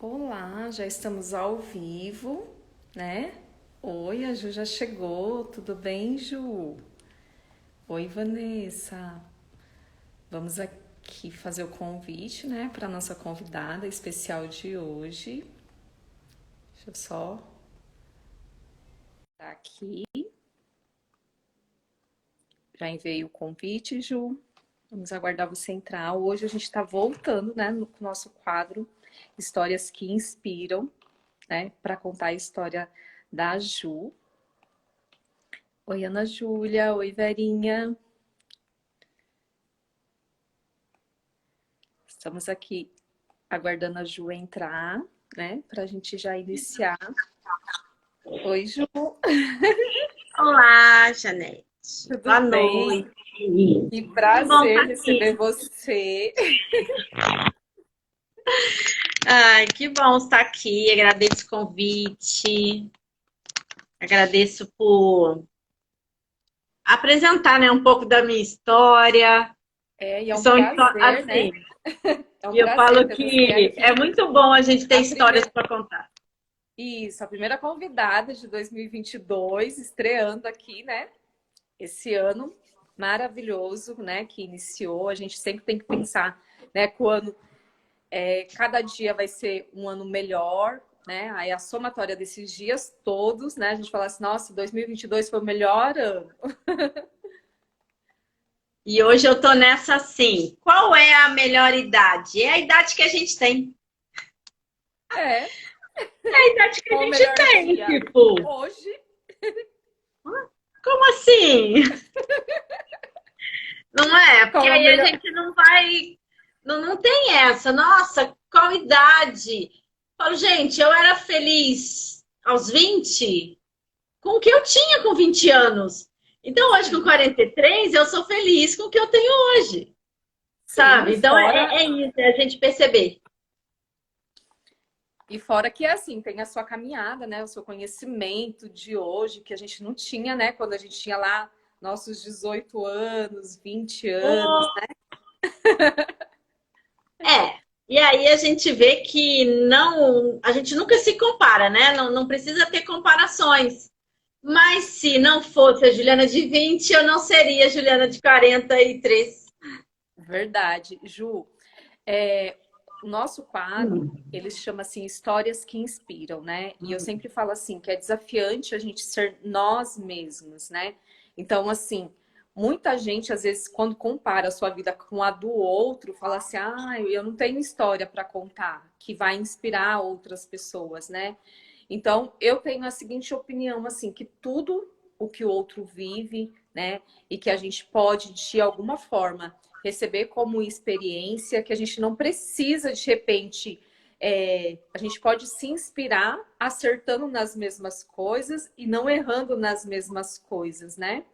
Olá, já estamos ao vivo, né? Oi, a Ju já chegou, tudo bem, Ju? Oi, Vanessa. Vamos aqui fazer o convite, né, para nossa convidada especial de hoje. Deixa eu só dar aqui. Já enviei o convite, Ju. Vamos aguardar você entrar. Hoje a gente está voltando, né, no nosso quadro Histórias que Inspiram, né, para contar a história da Ju. Oi, Ana Júlia. Oi, Verinha. Estamos aqui aguardando a Ju entrar, né? Para a gente já iniciar. Oi, Ju. Olá, Janete. Tudo Boa bem? noite. Que Que bom estar prazer receber aqui. você. Ai, que bom estar aqui. Agradeço o convite. Agradeço por apresentar, né, um pouco da minha história. É, e é Que um são prazer, né? assim. É um E eu prazer falo ter você que é aqui. muito bom a gente ter A histórias primeira, para contar. isso, a primeira convidada de 2022, estreando aqui, né? Esse ano maravilhoso, né? Que iniciou. A gente sempre tem que pensar, né? Que o ano cada dia vai ser um ano melhor, né? Aí a somatória desses dias todos, né? A gente fala assim, nossa, 2022 foi o melhor ano. E hoje eu tô nessa assim. Qual é a melhor idade? É a idade que a gente tem. É, É a idade que a qual o gente melhor tem, dia? tipo. Hoje. Como assim? Não é? Porque Qual é o aí a melhor? gente não vai. Não tem essa. Nossa, qual idade? Falo, gente, eu era feliz aos 20 com o que eu tinha com 20 anos. Então, hoje, com Sim, 43 eu sou feliz com o que eu tenho hoje, sim, sabe? Então, é isso, é a gente perceber. e fora que é assim, tem a sua caminhada, né? O seu conhecimento de hoje, que a gente não tinha, né? Quando a gente tinha lá nossos 18 anos, 20 anos, Oh, né? é. E aí a gente vê que não, a gente nunca se compara, né? Não precisa ter comparações. Mas se não fosse a Juliana de 20, eu não seria a Juliana de 43. Verdade. Ju, é, o nosso quadro, ele se chama assim Histórias que Inspiram, né? E eu sempre falo assim que é desafiante a gente ser nós mesmos, né? Então, assim, muita gente às vezes quando compara a sua vida com a do outro, fala assim: "Ah, eu não tenho história para contar que vai inspirar outras pessoas", né? Então, eu tenho a seguinte opinião assim, que tudo o que o outro vive, né, e que a gente pode de alguma forma receber como experiência, que a gente não precisa, de repente, a gente pode se inspirar acertando nas mesmas coisas e não errando nas mesmas coisas, né?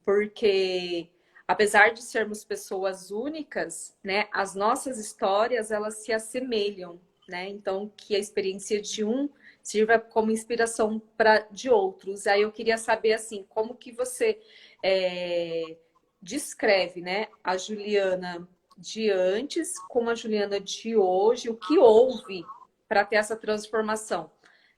Porque apesar de sermos pessoas únicas, né, as nossas histórias elas se assemelham, né? Então que a experiência de um sirva como inspiração para de outros. Aí eu queria saber assim, como que você é, descreve, né, a Juliana de antes com a Juliana de hoje, o que houve para ter essa transformação?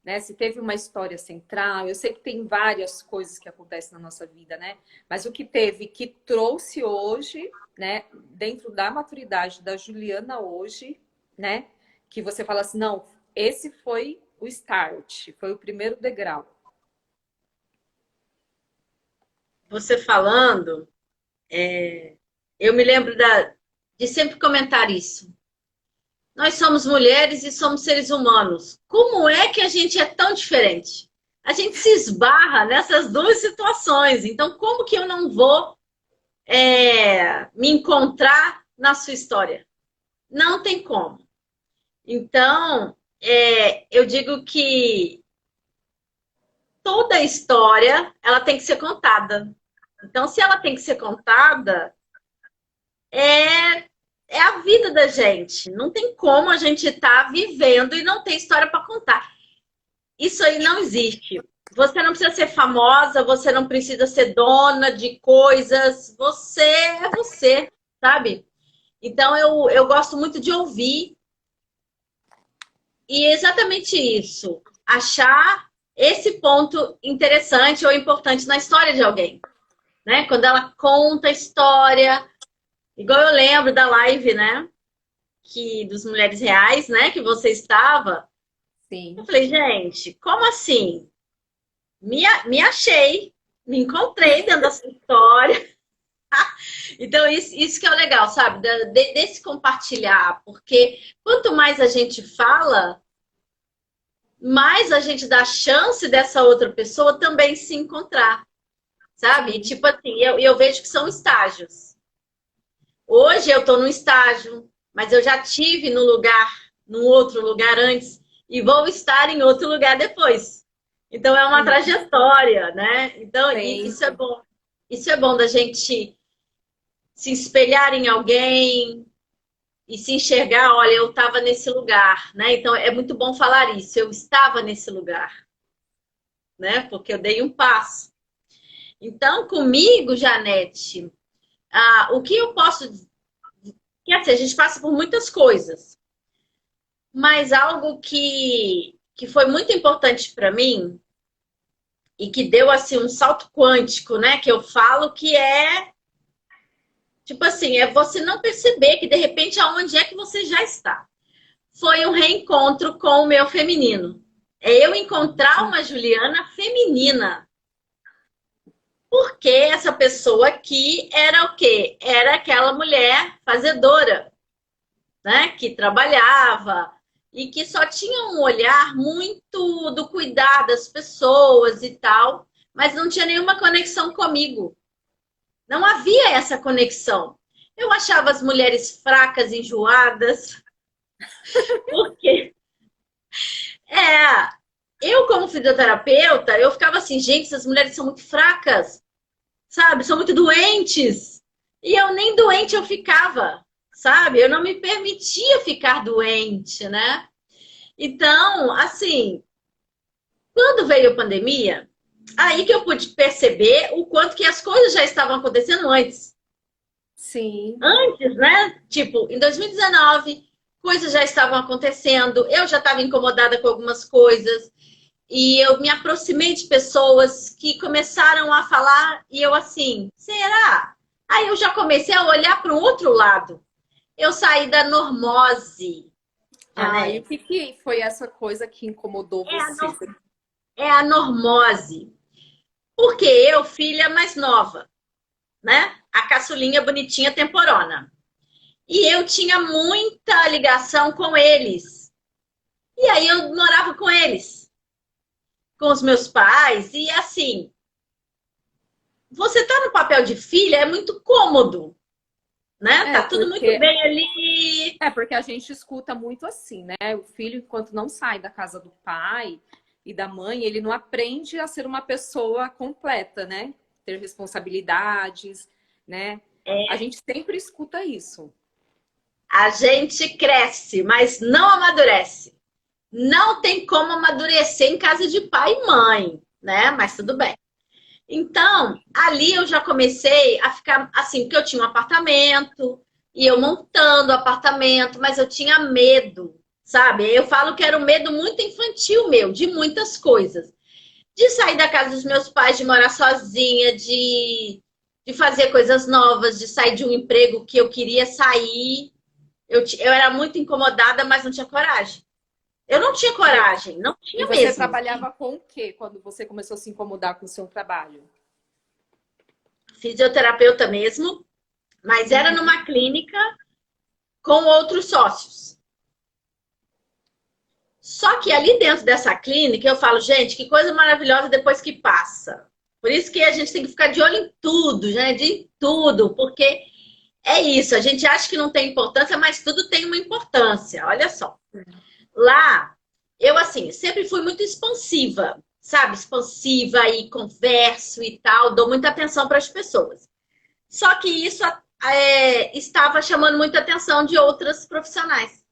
Né? Se teve uma história central, eu sei que tem várias coisas que acontecem na nossa vida, né? Mas o que teve que trouxe hoje, né, dentro da maturidade da Juliana hoje, né, que você fala assim, não, esse foi o start, foi o primeiro degrau. Você falando, eu me lembro de sempre comentar isso. Nós somos mulheres e somos seres humanos. Como é que a gente é tão diferente? A gente se esbarra nessas duas situações. Então, como que eu não vou me encontrar na sua história? Não tem como. Então, eu digo que toda história ela tem que ser contada. Então, se ela tem que ser contada, é, é a vida da gente. Não tem como a gente estar vivendo e não ter história para contar. Isso aí não existe. Você não precisa ser famosa, você não precisa ser dona de coisas. Você é você, sabe? Então, eu gosto muito de ouvir e é exatamente isso. Achar esse ponto interessante ou importante na história de alguém, né? Quando ela conta a história, igual eu lembro da live, né? Que dos Mulheres Reais, né? Que você estava. Eu Sim. falei, gente, como assim? Me achei, me encontrei dentro dessa história. Então, isso que é o legal, sabe? Desse compartilhar, porque quanto mais a gente fala, mais a gente dá chance dessa outra pessoa também se encontrar, sabe? E, Sim. tipo assim, eu vejo que são estágios. Hoje eu estou num estágio, mas eu já tive no lugar, num outro lugar antes, e vou estar em outro lugar depois. Então é uma Sim. trajetória, né? Então, isso é Sempre. bom. Isso é bom da gente se espelhar em alguém e se enxergar, olha, eu estava nesse lugar, né? Então é muito bom falar isso, eu estava nesse lugar, né? Porque eu dei um passo. Então, comigo, Janete, o que eu posso dizer? Que assim, a gente passa por muitas coisas, mas algo que foi muito importante para mim e que deu assim um salto quântico, né? Que eu falo que é tipo assim, é você não perceber que de repente aonde é que você já está. Foi um reencontro com o meu feminino. É eu encontrar Sim. uma Juliana feminina. Porque essa pessoa aqui era o quê? Era aquela mulher fazedora, né? Que trabalhava e que só tinha um olhar muito do cuidar das pessoas e tal, mas não tinha nenhuma conexão comigo. Não havia essa conexão. Eu achava as mulheres fracas, enjoadas, porque eu como fisioterapeuta, eu ficava assim, gente, essas mulheres são muito fracas, sabe? São muito doentes. E eu nem doente eu ficava, sabe? Eu não me permitia ficar doente, né? Então, assim, quando veio a pandemia, aí que eu pude perceber o quanto que as coisas já estavam acontecendo antes. Sim. Antes, né? Tipo, em 2019, coisas já estavam acontecendo, eu já estava incomodada com algumas coisas, e eu me aproximei de pessoas que começaram a falar, e eu assim, será? Aí eu já comecei a olhar para o outro lado. Eu saí da normose, Ah, e o Janete. que foi essa coisa que incomodou É a, você? é a normose. Porque eu, filha mais nova, né? A caçulinha bonitinha temporona. E eu tinha muita ligação com eles. E aí eu morava com eles, com os meus pais, e assim, você tá no papel de filha é muito cômodo, né? É, Tá tudo muito porque bem ali. a gente escuta muito assim, né? O filho, enquanto não sai da casa do pai e da mãe, ele não aprende a ser uma pessoa completa, né? Ter responsabilidades, né? A gente sempre escuta isso. A gente cresce, mas não amadurece. Não tem como amadurecer em casa de pai e mãe, né? Mas tudo bem. Então, ali eu já comecei a ficar assim, porque eu tinha um apartamento e eu montando o apartamento, mas eu tinha medo, sabe? Eu falo que era um medo muito infantil meu, de muitas coisas. De sair da casa dos meus pais, de morar sozinha, de fazer coisas novas, de sair de um emprego que eu queria sair. Eu era muito incomodada, mas não tinha coragem. Eu não tinha coragem, não E tinha você mesmo. trabalhava com o quê quando você começou a se incomodar com o seu trabalho? Fisioterapeuta mesmo, mas era Uhum. numa clínica com outros sócios. Só que ali dentro dessa clínica, eu falo, gente, que coisa maravilhosa depois que passa. Por isso que a gente tem que ficar de olho em tudo, gente, em tudo, porque é isso, a gente acha que não tem importância, mas tudo tem uma importância. Olha só. Lá, eu assim, sempre fui muito expansiva, sabe? Expansiva e converso e tal, dou muita atenção para as pessoas. Só que isso estava chamando muita atenção de outras profissionais.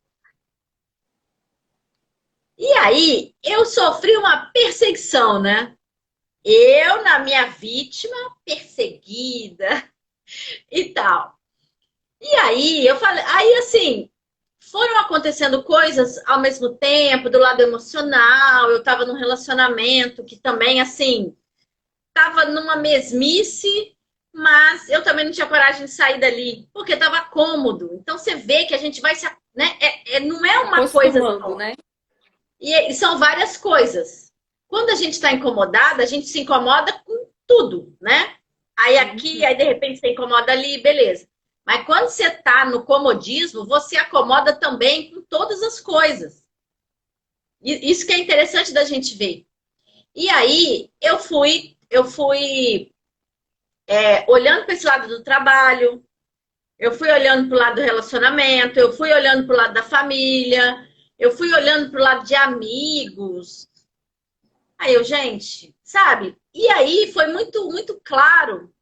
E aí, eu sofri uma perseguição, né? Eu, na minha vítima, perseguida e tal. E aí, eu falei, aí assim, foram acontecendo coisas ao mesmo tempo, do lado emocional. Eu estava num relacionamento que também, assim, estava numa mesmice, mas eu também não tinha coragem de sair dali, porque estava cômodo. Então você vê que a gente vai se, né? Não é uma coisa Acostumando, só. né? E são várias coisas. Quando a gente está incomodada, a gente se incomoda com tudo, né? Aí aqui, aí de repente você incomoda ali, beleza. Mas quando você está no comodismo, você acomoda também com todas as coisas. E isso que é interessante da gente ver. E aí eu fui olhando para esse lado do trabalho, eu fui olhando para o lado do relacionamento, eu fui olhando para o lado da família, eu fui olhando para o lado de amigos. Aí eu, gente, sabe? E aí foi muito claro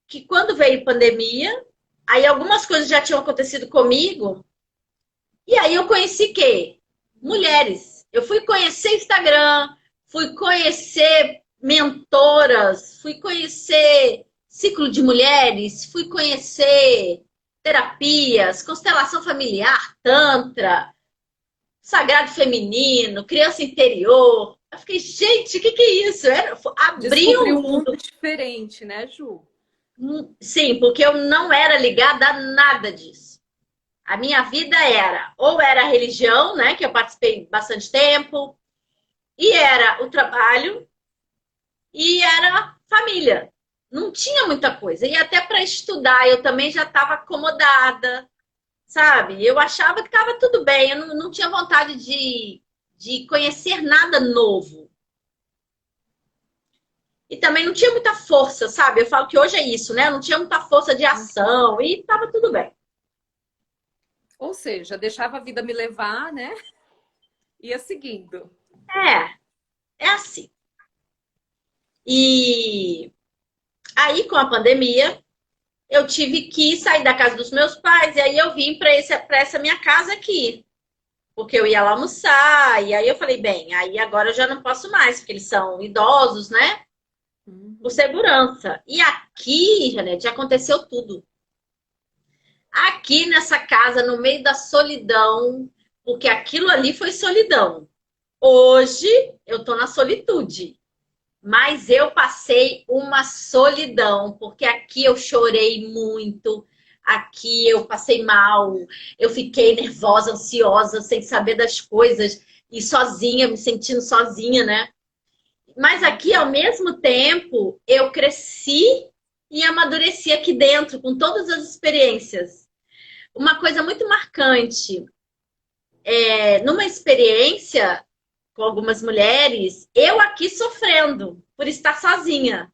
que quando veio pandemia, aí algumas coisas já tinham acontecido comigo, e aí eu conheci quê? Mulheres. Eu fui conhecer Instagram, fui conhecer mentoras, fui conhecer ciclo de mulheres, fui conhecer terapias, constelação familiar, tantra, sagrado feminino, criança interior. Eu fiquei, gente, o que é isso? Abriu Descobrir um um mundo mundo. diferente, né, Ju? Sim, porque eu não era ligada a nada disso. A minha vida ou era a religião, né, que eu participei bastante tempo, e era o trabalho, e era família. Não tinha muita coisa. E até para estudar, eu também já estava acomodada, sabe? Eu achava que estava tudo bem, eu não tinha vontade de conhecer nada novo. E também não tinha muita força, sabe? Eu falo que hoje é isso, né? Eu não tinha muita força de ação e estava tudo bem. Ou seja, deixava a vida me levar, né? Ia seguindo. É assim. E aí, com a pandemia, eu tive que sair da casa dos meus pais, e aí eu vim para essa minha casa aqui. Porque eu ia lá almoçar, e aí eu falei, bem, aí agora eu já não posso mais, porque eles são idosos, né? Por segurança. E aqui, Janete, aconteceu tudo. Aqui nessa casa, no meio da solidão, porque aquilo ali foi solidão. Hoje eu tô na solitude. Mas eu passei uma solidão, porque aqui eu chorei muito, aqui eu passei mal, eu fiquei nervosa, ansiosa, sem saber das coisas e sozinha, me sentindo sozinha, né? Mas aqui, ao mesmo tempo, eu cresci e amadureci aqui dentro, com todas as experiências. Uma coisa muito marcante, numa experiência com algumas mulheres, eu aqui sofrendo por estar sozinha.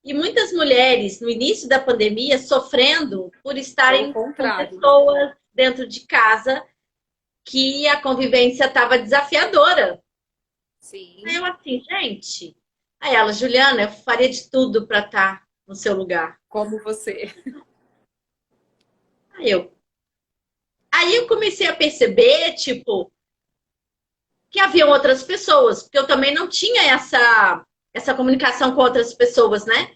E muitas mulheres, no início da pandemia, sofrendo por Foi o estarem com contrário. pessoas dentro de casa que a convivência estava desafiadora. Aí Sim, eu assim, gente. Aí ela, Juliana, eu faria de tudo para estar no seu lugar. como você. Aí eu comecei a perceber, tipo, que haviam outras pessoas, porque eu também não tinha essa comunicação com outras pessoas, né?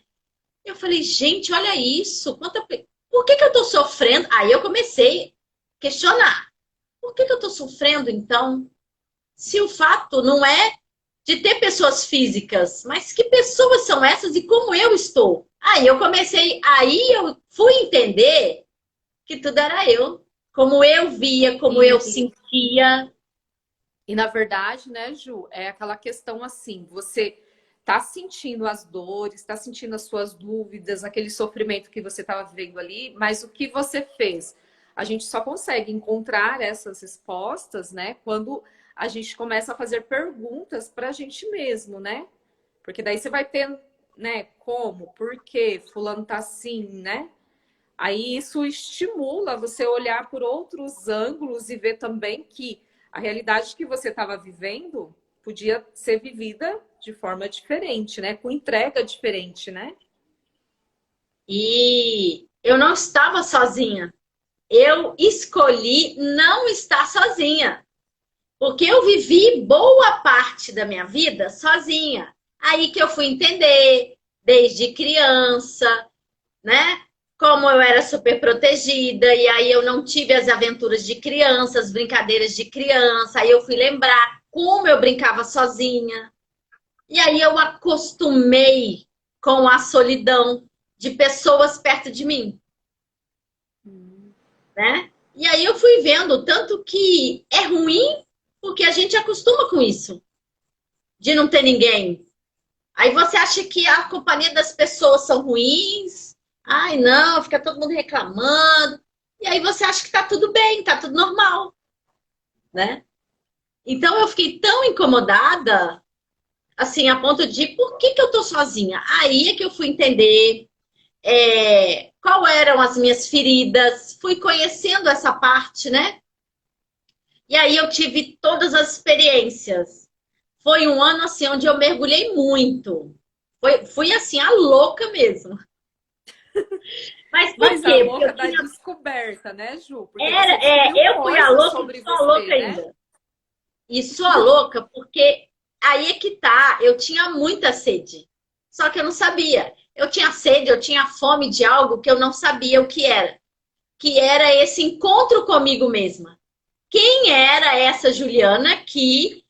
Eu falei, gente, olha isso. Por que eu tô sofrendo? Aí eu comecei a questionar. Por que eu tô sofrendo, então? Se o fato não é de ter pessoas físicas, mas que pessoas são essas e como eu estou? Aí eu fui entender que tudo era eu. Como eu via, como eu E, sentia. e na verdade, né, Ju, é aquela questão assim, você tá sentindo as dores, tá sentindo as suas dúvidas, aquele sofrimento que você estava vivendo ali, mas o que você fez? A gente só consegue encontrar essas respostas, né, quando a gente começa a fazer perguntas para a gente mesmo, né? Porque daí você vai ter, né, como, por quê, fulano tá assim, né? Aí isso estimula você olhar por outros ângulos e ver também que a realidade que você estava vivendo podia ser vivida de forma diferente, né? Com entrega diferente, né? E eu não estava sozinha. Eu escolhi não estar sozinha. Porque eu vivi boa parte da minha vida sozinha. Aí que eu fui entender, desde criança, né? como eu era super protegida, e aí eu não tive as aventuras de criança, as brincadeiras de criança, aí eu fui lembrar como eu brincava sozinha. E aí eu acostumei com a solidão de pessoas perto de mim, né? E aí eu fui vendo tanto que é ruim porque a gente acostuma com isso, de não ter ninguém. Aí você acha que a companhia das pessoas são ruins. Ai, não, fica todo mundo reclamando. E aí você acha que tá tudo bem, tá tudo normal, né? Então eu fiquei tão incomodada, assim, a ponto de por que que eu tô sozinha? Aí é que eu fui entender qual eram as minhas feridas, fui conhecendo essa parte, né? E aí eu tive todas as experiências. Foi um ano assim onde eu mergulhei muito. Fui assim, a louca mesmo. Mas por Mas a quê? Porque louca eu da tinha. descoberta, né, Ju? Porque você descobriu Eu fui a coisas louca e sobre sou a louca você, né? ainda. E sou a louca porque aí é que tá. Eu tinha muita sede. Só que eu não sabia. Eu tinha sede, eu tinha fome de algo que eu não sabia o que era. Que era esse encontro comigo mesma. Quem era essa Juliana que,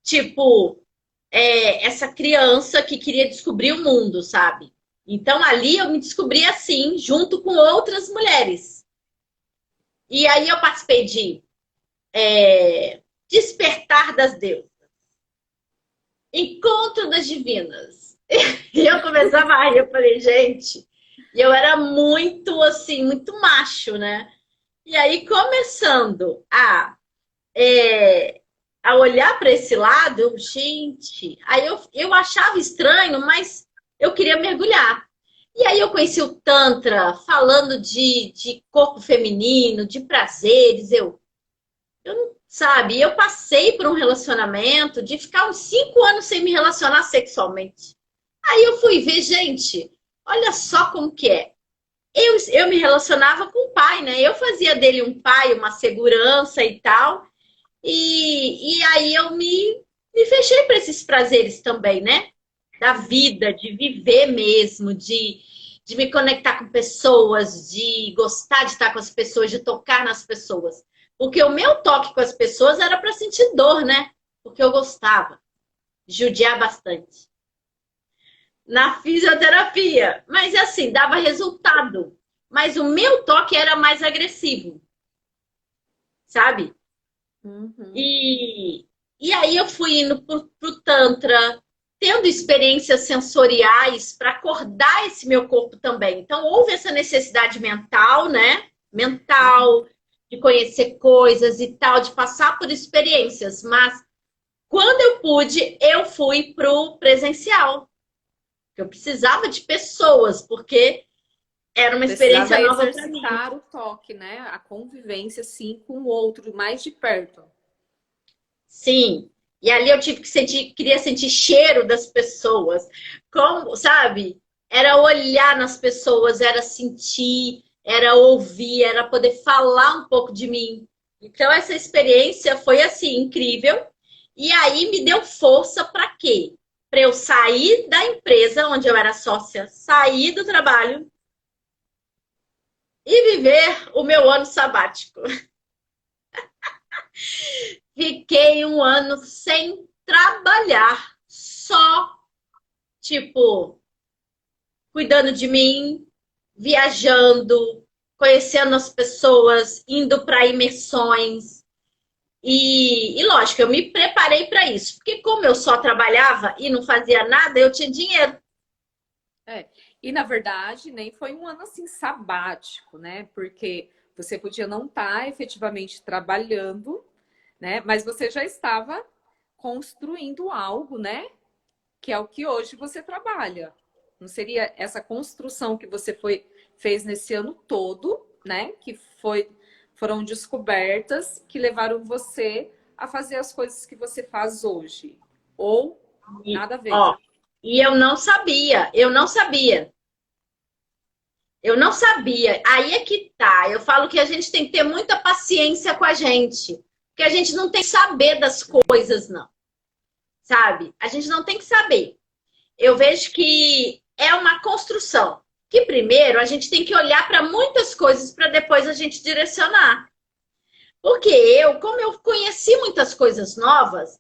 tipo, essa criança que queria descobrir o mundo, sabe? Então ali eu me descobri assim, junto com outras mulheres. E aí eu participei de Despertar das Deusas, Encontro das Divinas. E eu começava a rir, eu falei, gente, e eu era muito assim, muito macho, né? E aí, começando a olhar para esse lado, gente, aí eu achava estranho, mas eu queria mergulhar. E aí eu conheci o Tantra, falando de corpo feminino, de prazeres, eu não, sabe, eu passei por um relacionamento de ficar uns 5 anos sem me relacionar sexualmente. Aí eu fui ver, gente, olha só como que é. Eu me relacionava com o pai, né? Eu fazia dele um pai, uma segurança e tal. E aí eu me fechei para esses prazeres também, né? Da vida, de viver mesmo, de me conectar com pessoas, de gostar de estar com as pessoas, de tocar nas pessoas. Porque o meu toque com as pessoas era para sentir dor, né? Porque eu gostava de judiar bastante. Na fisioterapia, mas assim, dava resultado. Mas o meu toque era mais agressivo, sabe? Uhum. E aí eu fui indo pro Tantra, tendo experiências sensoriais para acordar esse meu corpo também. Então houve essa necessidade mental, né? Mental, de conhecer coisas e tal, de passar por experiências. Mas quando eu pude, eu fui pro presencial. Eu precisava de pessoas, porque era uma experiência Precisava nova para mim. exercitar o toque, né? A convivência, assim, com o outro, mais de perto. Sim. E ali eu tive que sentir, queria sentir cheiro das pessoas. Como, sabe? Era olhar nas pessoas, era sentir, era ouvir, era poder falar um pouco de mim. Então essa experiência foi assim incrível. E aí me deu força para quê? Para eu sair da empresa onde eu era sócia, sair do trabalho e viver o meu ano sabático. Fiquei um ano sem trabalhar, só, tipo, cuidando de mim, viajando, conhecendo as pessoas, indo para imersões. E lógico, eu me preparei para isso, porque como eu só trabalhava e não fazia nada, eu tinha dinheiro. É. E na verdade, nem foi um ano assim sabático, né? Porque você podia não estar efetivamente trabalhando, né? Mas você já estava construindo algo, né? Que é o que hoje você trabalha. Não seria essa construção que você fez nesse ano todo, né? Que foram descobertas que levaram você a fazer as coisas que você faz hoje. Ou E, nada a ver. ó, e eu não sabia, eu não sabia. Eu não sabia. Aí é que tá. Eu falo que a gente tem que ter muita paciência com a gente. Porque a gente não tem que saber das coisas, não. Sabe? A gente não tem que saber. Eu vejo que é uma construção. que primeiro a gente tem que olhar para muitas coisas para depois a gente direcionar. Porque como eu conheci muitas coisas novas,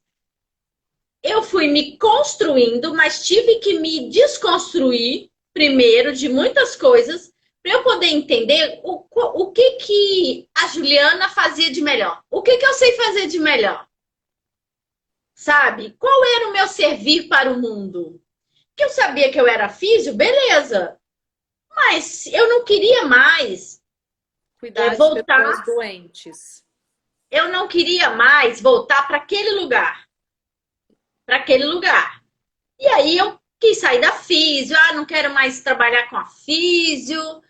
eu fui me construindo, mas tive que me desconstruir primeiro de muitas coisas para eu poder entender o que a Juliana fazia de melhor. O que eu sei fazer de melhor? Sabe? Qual era o meu servir para o mundo? Que eu sabia que eu era físio, beleza. Mas eu não queria mais Cuidar de voltar. pessoas doentes. Eu não queria mais voltar para aquele lugar. Para aquele lugar. E aí eu quis sair da físio. Ah, não quero mais trabalhar com a físio.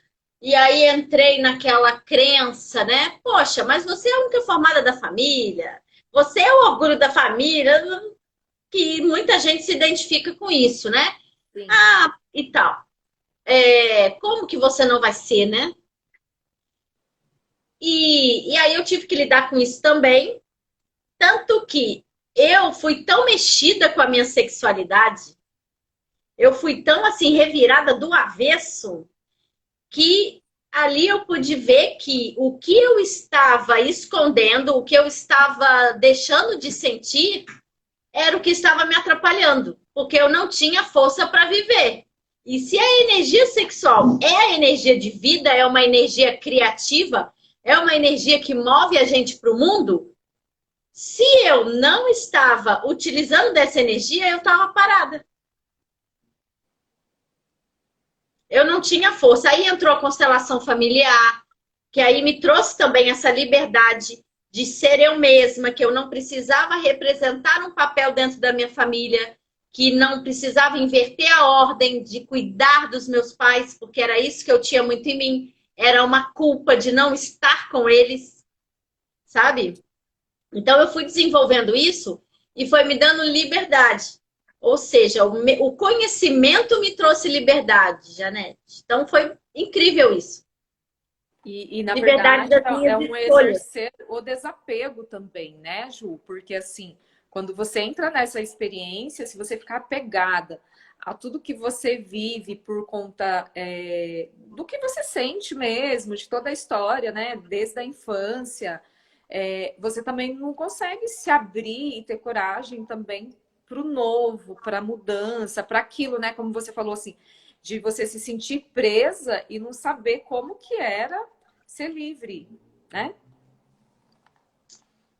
E aí entrei naquela crença, né? Poxa, mas você é a única formada da família. Você é o orgulho da família. Que muita gente se identifica com isso, né? Sim. Ah, e tal. Como que você não vai ser, né? E aí eu tive que lidar com isso também. Tanto que eu fui tão mexida com a minha sexualidade, eu fui tão assim revirada do avesso, que ali eu pude ver que o que eu estava escondendo, o que eu estava deixando de sentir, era o que estava me atrapalhando, porque eu não tinha força para viver. E se a energia sexual é a energia de vida, é uma energia criativa, é uma energia que move a gente para o mundo, se eu não estava utilizando dessa energia, eu estava parada. Eu não tinha força. Aí entrou a constelação familiar, que aí me trouxe também essa liberdade de ser eu mesma, que eu não precisava representar um papel dentro da minha família, que não precisava inverter a ordem de cuidar dos meus pais, porque era isso que eu tinha muito em mim. Era uma culpa de não estar com eles, sabe? Então eu fui desenvolvendo isso e foi me dando liberdade. Ou seja, o conhecimento me trouxe liberdade, Janete. Então foi incrível isso. E na Liberdade verdade, das minhas é um escolhas. exercer o desapego também, né, Ju? Porque, assim, quando você entra nessa experiência, se você ficar apegada a tudo que você vive por conta do que você sente mesmo, de toda a história, né, desde a infância, você também não consegue se abrir e ter coragem também para o novo, para a mudança, para aquilo, né, como você falou, assim, de você se sentir presa e não saber como que era ser livre, né?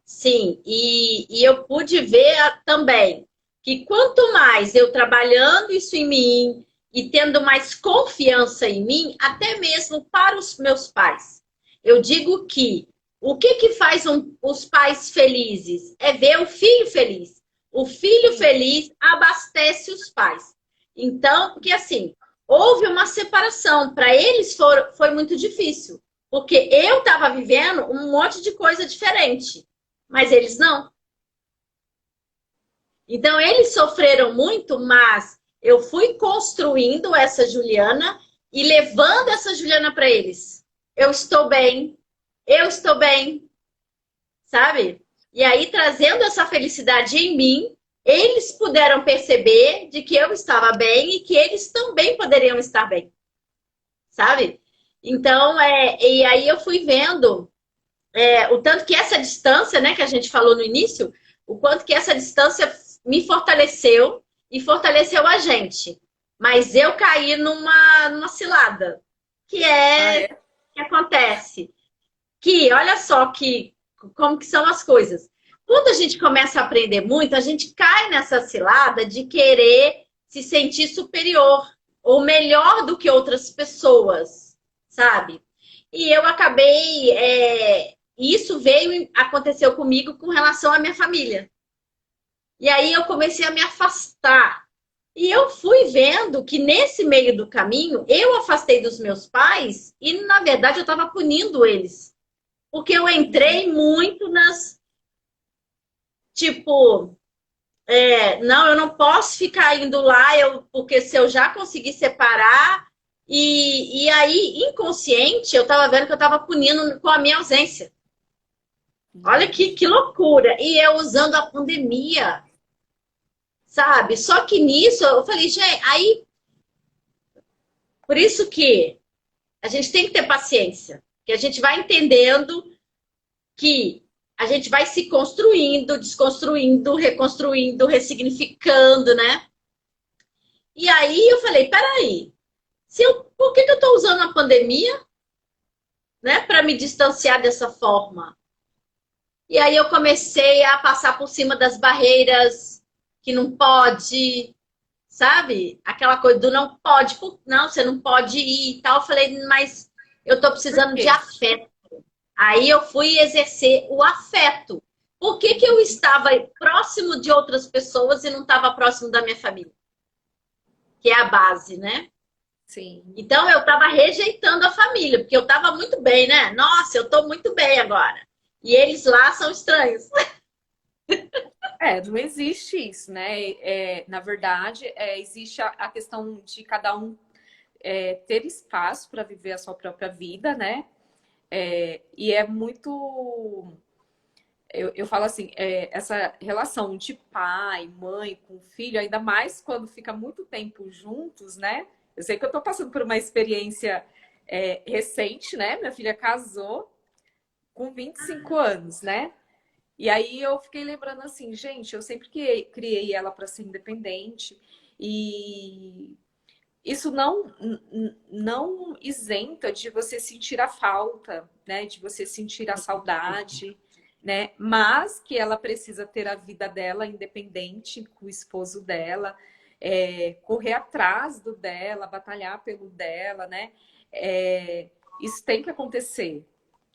Sim, e eu pude ver também que quanto mais eu trabalhando isso em mim e tendo mais confiança em mim, até mesmo para os meus pais. Eu digo que o que faz os pais felizes é ver o filho feliz. O filho Sim. feliz abastece os pais. Então, porque assim, houve uma separação. Para eles foi muito difícil. Porque eu estava vivendo um monte de coisa diferente. Mas eles não. Então, eles sofreram muito, mas eu fui construindo essa Juliana e levando essa Juliana para eles. Eu estou bem, sabe? E aí, trazendo essa felicidade em mim, eles puderam perceber de que eu estava bem e que eles também poderiam estar bem, sabe? Então, e aí eu fui vendo o tanto que essa distância, né, que a gente falou no início, o quanto que essa distância me fortaleceu e fortaleceu a gente. Mas eu caí numa cilada, que acontece. Que, olha só como que são as coisas. Quando a gente começa a aprender muito, a gente cai nessa cilada de querer se sentir superior ou melhor do que outras pessoas, sabe? E eu acabei isso aconteceu comigo com relação à minha família. E aí eu comecei a me afastar. E eu fui vendo que nesse meio do caminho, eu afastei dos meus pais e, na verdade, eu estava punindo eles. Porque eu entrei muito tipo, não, eu não posso ficar indo lá, porque se eu já conseguir separar. E aí, inconsciente, eu estava vendo que eu estava punindo com a minha ausência. Olha que loucura. E eu usando a pandemia, sabe? Só que nisso eu falei, gente, aí Por isso que a gente tem que ter paciência, que a gente vai entendendo que a gente vai se construindo, desconstruindo, reconstruindo, ressignificando, né? E aí eu falei, peraí, por que eu estou usando a pandemia, né, para me distanciar dessa forma? E aí eu comecei a passar por cima das barreiras que não pode, sabe? Aquela coisa do não pode, não, você não pode ir e tal. Eu falei, mas eu tô Por precisando de quê? afeto. Aí eu fui exercer o afeto. Por que que eu estava próximo de outras pessoas e não estava próximo da minha família? Que é a base, né? Sim. Então eu estava rejeitando a família, porque eu estava muito bem, né? Nossa, eu estou muito bem agora. E eles lá são estranhos. Não existe isso, né? Na verdade, existe a questão de cada um ter espaço para viver a sua própria vida, né? E é muito. Eu falo assim, essa relação de pai, mãe com filho, ainda mais quando fica muito tempo juntos, né? Eu sei que eu tô passando por uma experiência recente, né? Minha filha casou com 25 anos, né? E aí eu fiquei lembrando assim, gente, eu sempre criei ela para ser independente e isso não isenta de você sentir a falta, né? De você sentir a saudade, né? Mas que ela precisa ter a vida dela independente com o esposo dela, correr atrás do dela, batalhar pelo dela, né? Isso tem que acontecer,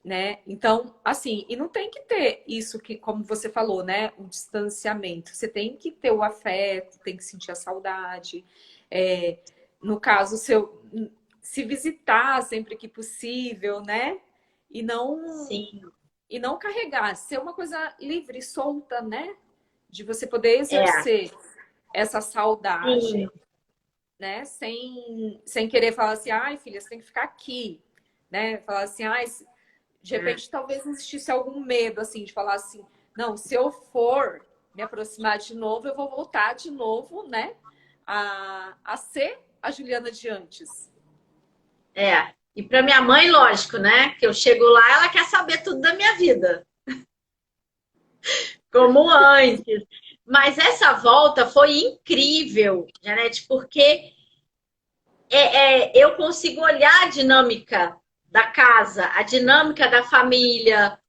né? Então, assim, e não tem que ter isso que, como você falou, né? Um distanciamento. Você tem que ter o afeto, tem que sentir a saudade. É, no caso, se visitar sempre que possível, né? E não, Sim, e não carregar, ser uma coisa livre, solta, né? De você poder é. exercer essa Sim, saudade, né? Sem querer falar assim, ai, filha, você tem que ficar aqui, né? Falar assim, ai, de é. repente talvez existisse algum medo, assim, de falar assim, não, se eu for me aproximar de novo, eu vou voltar de novo, né? A ser a Juliana de antes. É. E para minha mãe, lógico, né? Que eu chego lá, ela quer saber tudo da minha vida, como antes. Mas essa volta foi incrível, Janete, porque eu consigo olhar a dinâmica da casa, a dinâmica da família,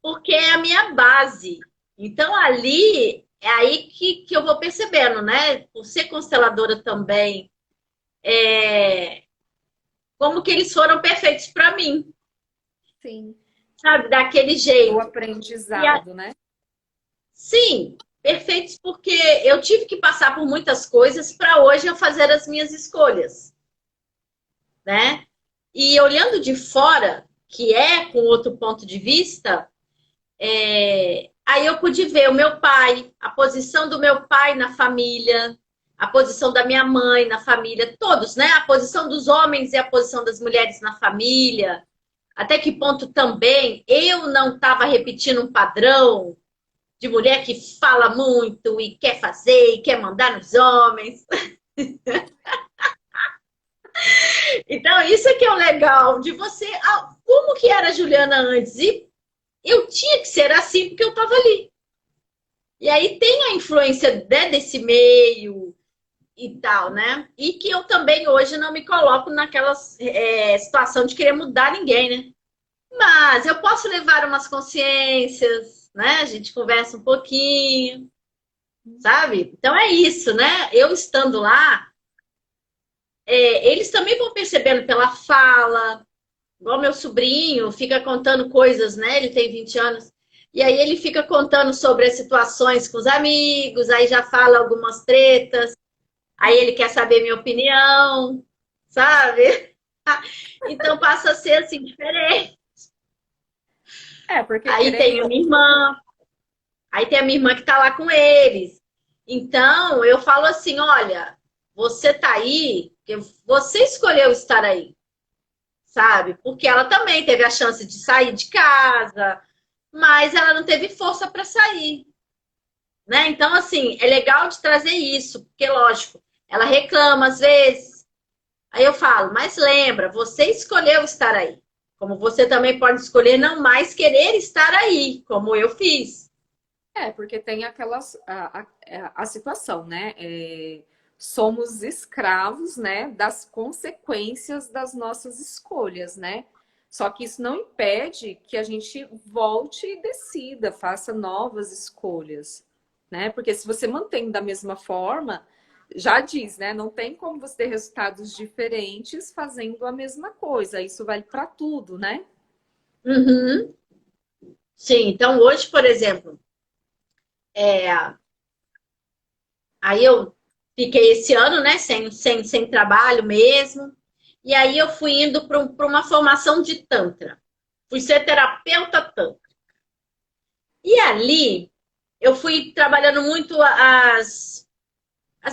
porque é a minha base. Então, ali é aí que eu vou percebendo, né? Por ser consteladora também, como que eles foram perfeitos para mim, Sim. sabe? Daquele O jeito. E aprendizado, né? sim, perfeitos porque eu tive que passar por muitas coisas para hoje eu fazer as minhas escolhas, né? E olhando de fora, que é com outro ponto de vista, aí eu pude ver o meu pai, a posição do meu pai na família, a posição da minha mãe na família, todos, né? A posição dos homens e a posição das mulheres na família. Até que ponto também eu não estava repetindo um padrão de mulher que fala muito e quer fazer e quer mandar nos homens. Então, isso é que é o legal de você. Como que era a Juliana antes? E eu tinha que ser assim porque eu estava ali. E aí tem a influência, né, desse meio e tal, né? E que eu também hoje não me coloco naquela situação de querer mudar ninguém, né? Mas eu posso levar umas consciências, né? A gente conversa um pouquinho, sabe? Então é isso, né? Eu estando lá, eles também vão percebendo pela fala, igual meu sobrinho fica contando coisas, né? Ele tem 20 anos. E aí ele fica contando sobre as situações com os amigos, aí já fala algumas tretas, aí ele quer saber minha opinião, sabe? Então passa a ser assim diferente. Porque Aí querendo tem a minha irmã, aí tem a minha irmã que tá lá com eles. Então eu falo assim, olha, você tá aí, porque você escolheu estar aí, sabe? Porque ela também teve a chance de sair de casa, mas ela não teve força para sair, né? Então, assim, é legal de trazer isso, porque, lógico, ela reclama às vezes, Aí eu falo, mas lembra, você escolheu estar aí. Como você também pode escolher não mais querer estar aí, como eu fiz. Porque tem aquelas a situação, né? Somos escravos, né, das consequências das nossas escolhas, né? Só que isso não impede que a gente volte e decida, faça novas escolhas, né? Porque se você mantém da mesma forma, já diz, né? Não tem como você ter resultados diferentes fazendo a mesma coisa. Isso vale para tudo, né? Uhum. Sim, então hoje, por exemplo, aí eu fiquei esse ano, né, sem trabalho mesmo. E aí eu fui indo para uma formação de Tantra. Fui ser terapeuta Tantra. E ali eu fui trabalhando muito as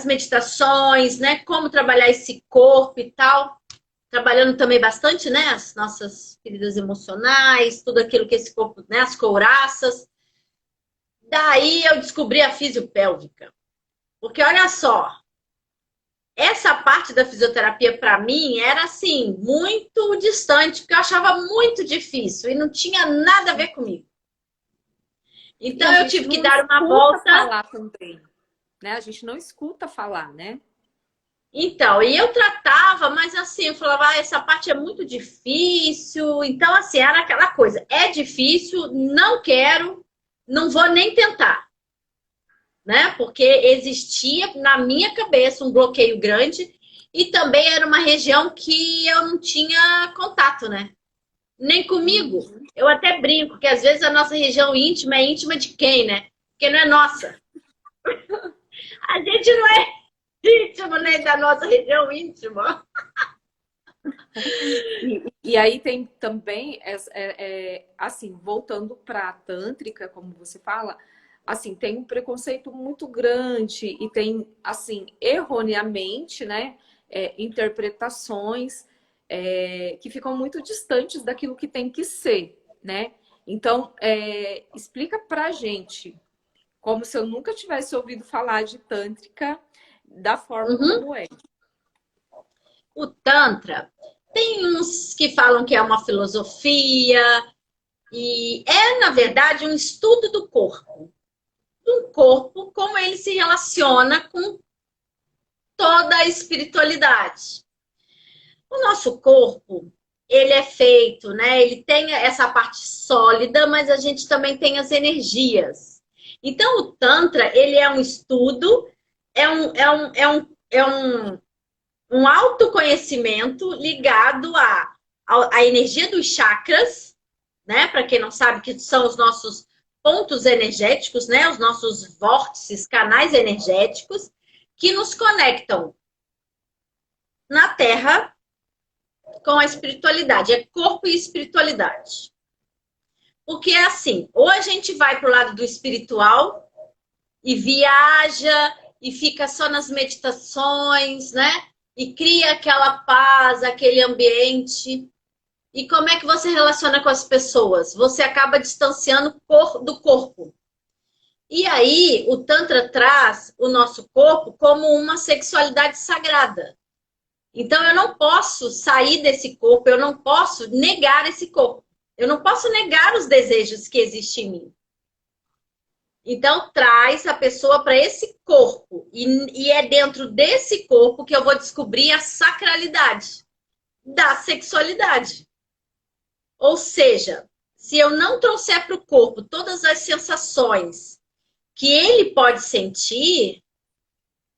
meditações, né? Como trabalhar esse corpo e tal. Trabalhando também bastante, né? As nossas feridas emocionais, tudo aquilo que esse corpo, né? As couraças. Daí eu descobri a fisiopélvica. Porque olha só, essa parte da fisioterapia para mim era assim, muito distante, porque eu achava muito difícil e não tinha nada a ver comigo. E Então a eu gente tive que não dar uma escuta volta. falar também, né? A gente não escuta falar, né? Então, e eu tratava, mas assim, eu falava, essa parte é muito difícil. Então, assim, era aquela coisa, é difícil, não quero, não vou nem tentar, né? Porque existia na minha cabeça um bloqueio grande e também era uma região que eu não tinha contato, né? Nem comigo. Uhum. Eu até brinco que às vezes a nossa região íntima é íntima de quem, né? Porque não é nossa. A gente não é íntimo nem da nossa região íntima. E aí tem também, assim, voltando para a tântrica, como você fala, assim, tem um preconceito muito grande e tem, assim, erroneamente, né, interpretações que ficam muito distantes daquilo que tem que ser, né? Então, explica pra gente, como se eu nunca tivesse ouvido falar de tântrica da forma Uhum. como é. O Tantra tem uns que falam que é uma filosofia e é, na verdade, um estudo do corpo. Um corpo, como ele se relaciona com toda a espiritualidade. O nosso corpo, ele é feito, né? Ele tem essa parte sólida, mas a gente também tem as energias. Então, o Tantra, ele é um estudo, é um autoconhecimento ligado à energia dos chakras, né? Para quem não sabe, que são os nossos pontos energéticos, né? Os nossos vórtices, canais energéticos, que nos conectam na Terra com a espiritualidade. É corpo e espiritualidade. Porque é assim, ou a gente vai para o lado do espiritual e viaja e fica só nas meditações, né? E cria aquela paz, aquele ambiente. E como é que você relaciona com as pessoas? Você acaba distanciando do corpo. E aí, o Tantra traz o nosso corpo como uma sexualidade sagrada. Então, eu não posso sair desse corpo, eu não posso negar esse corpo. Eu não posso negar os desejos que existem em mim. Então, traz a pessoa para esse corpo. E é dentro desse corpo que eu vou descobrir a sacralidade da sexualidade. Ou seja, se eu não trouxer para o corpo todas as sensações que ele pode sentir,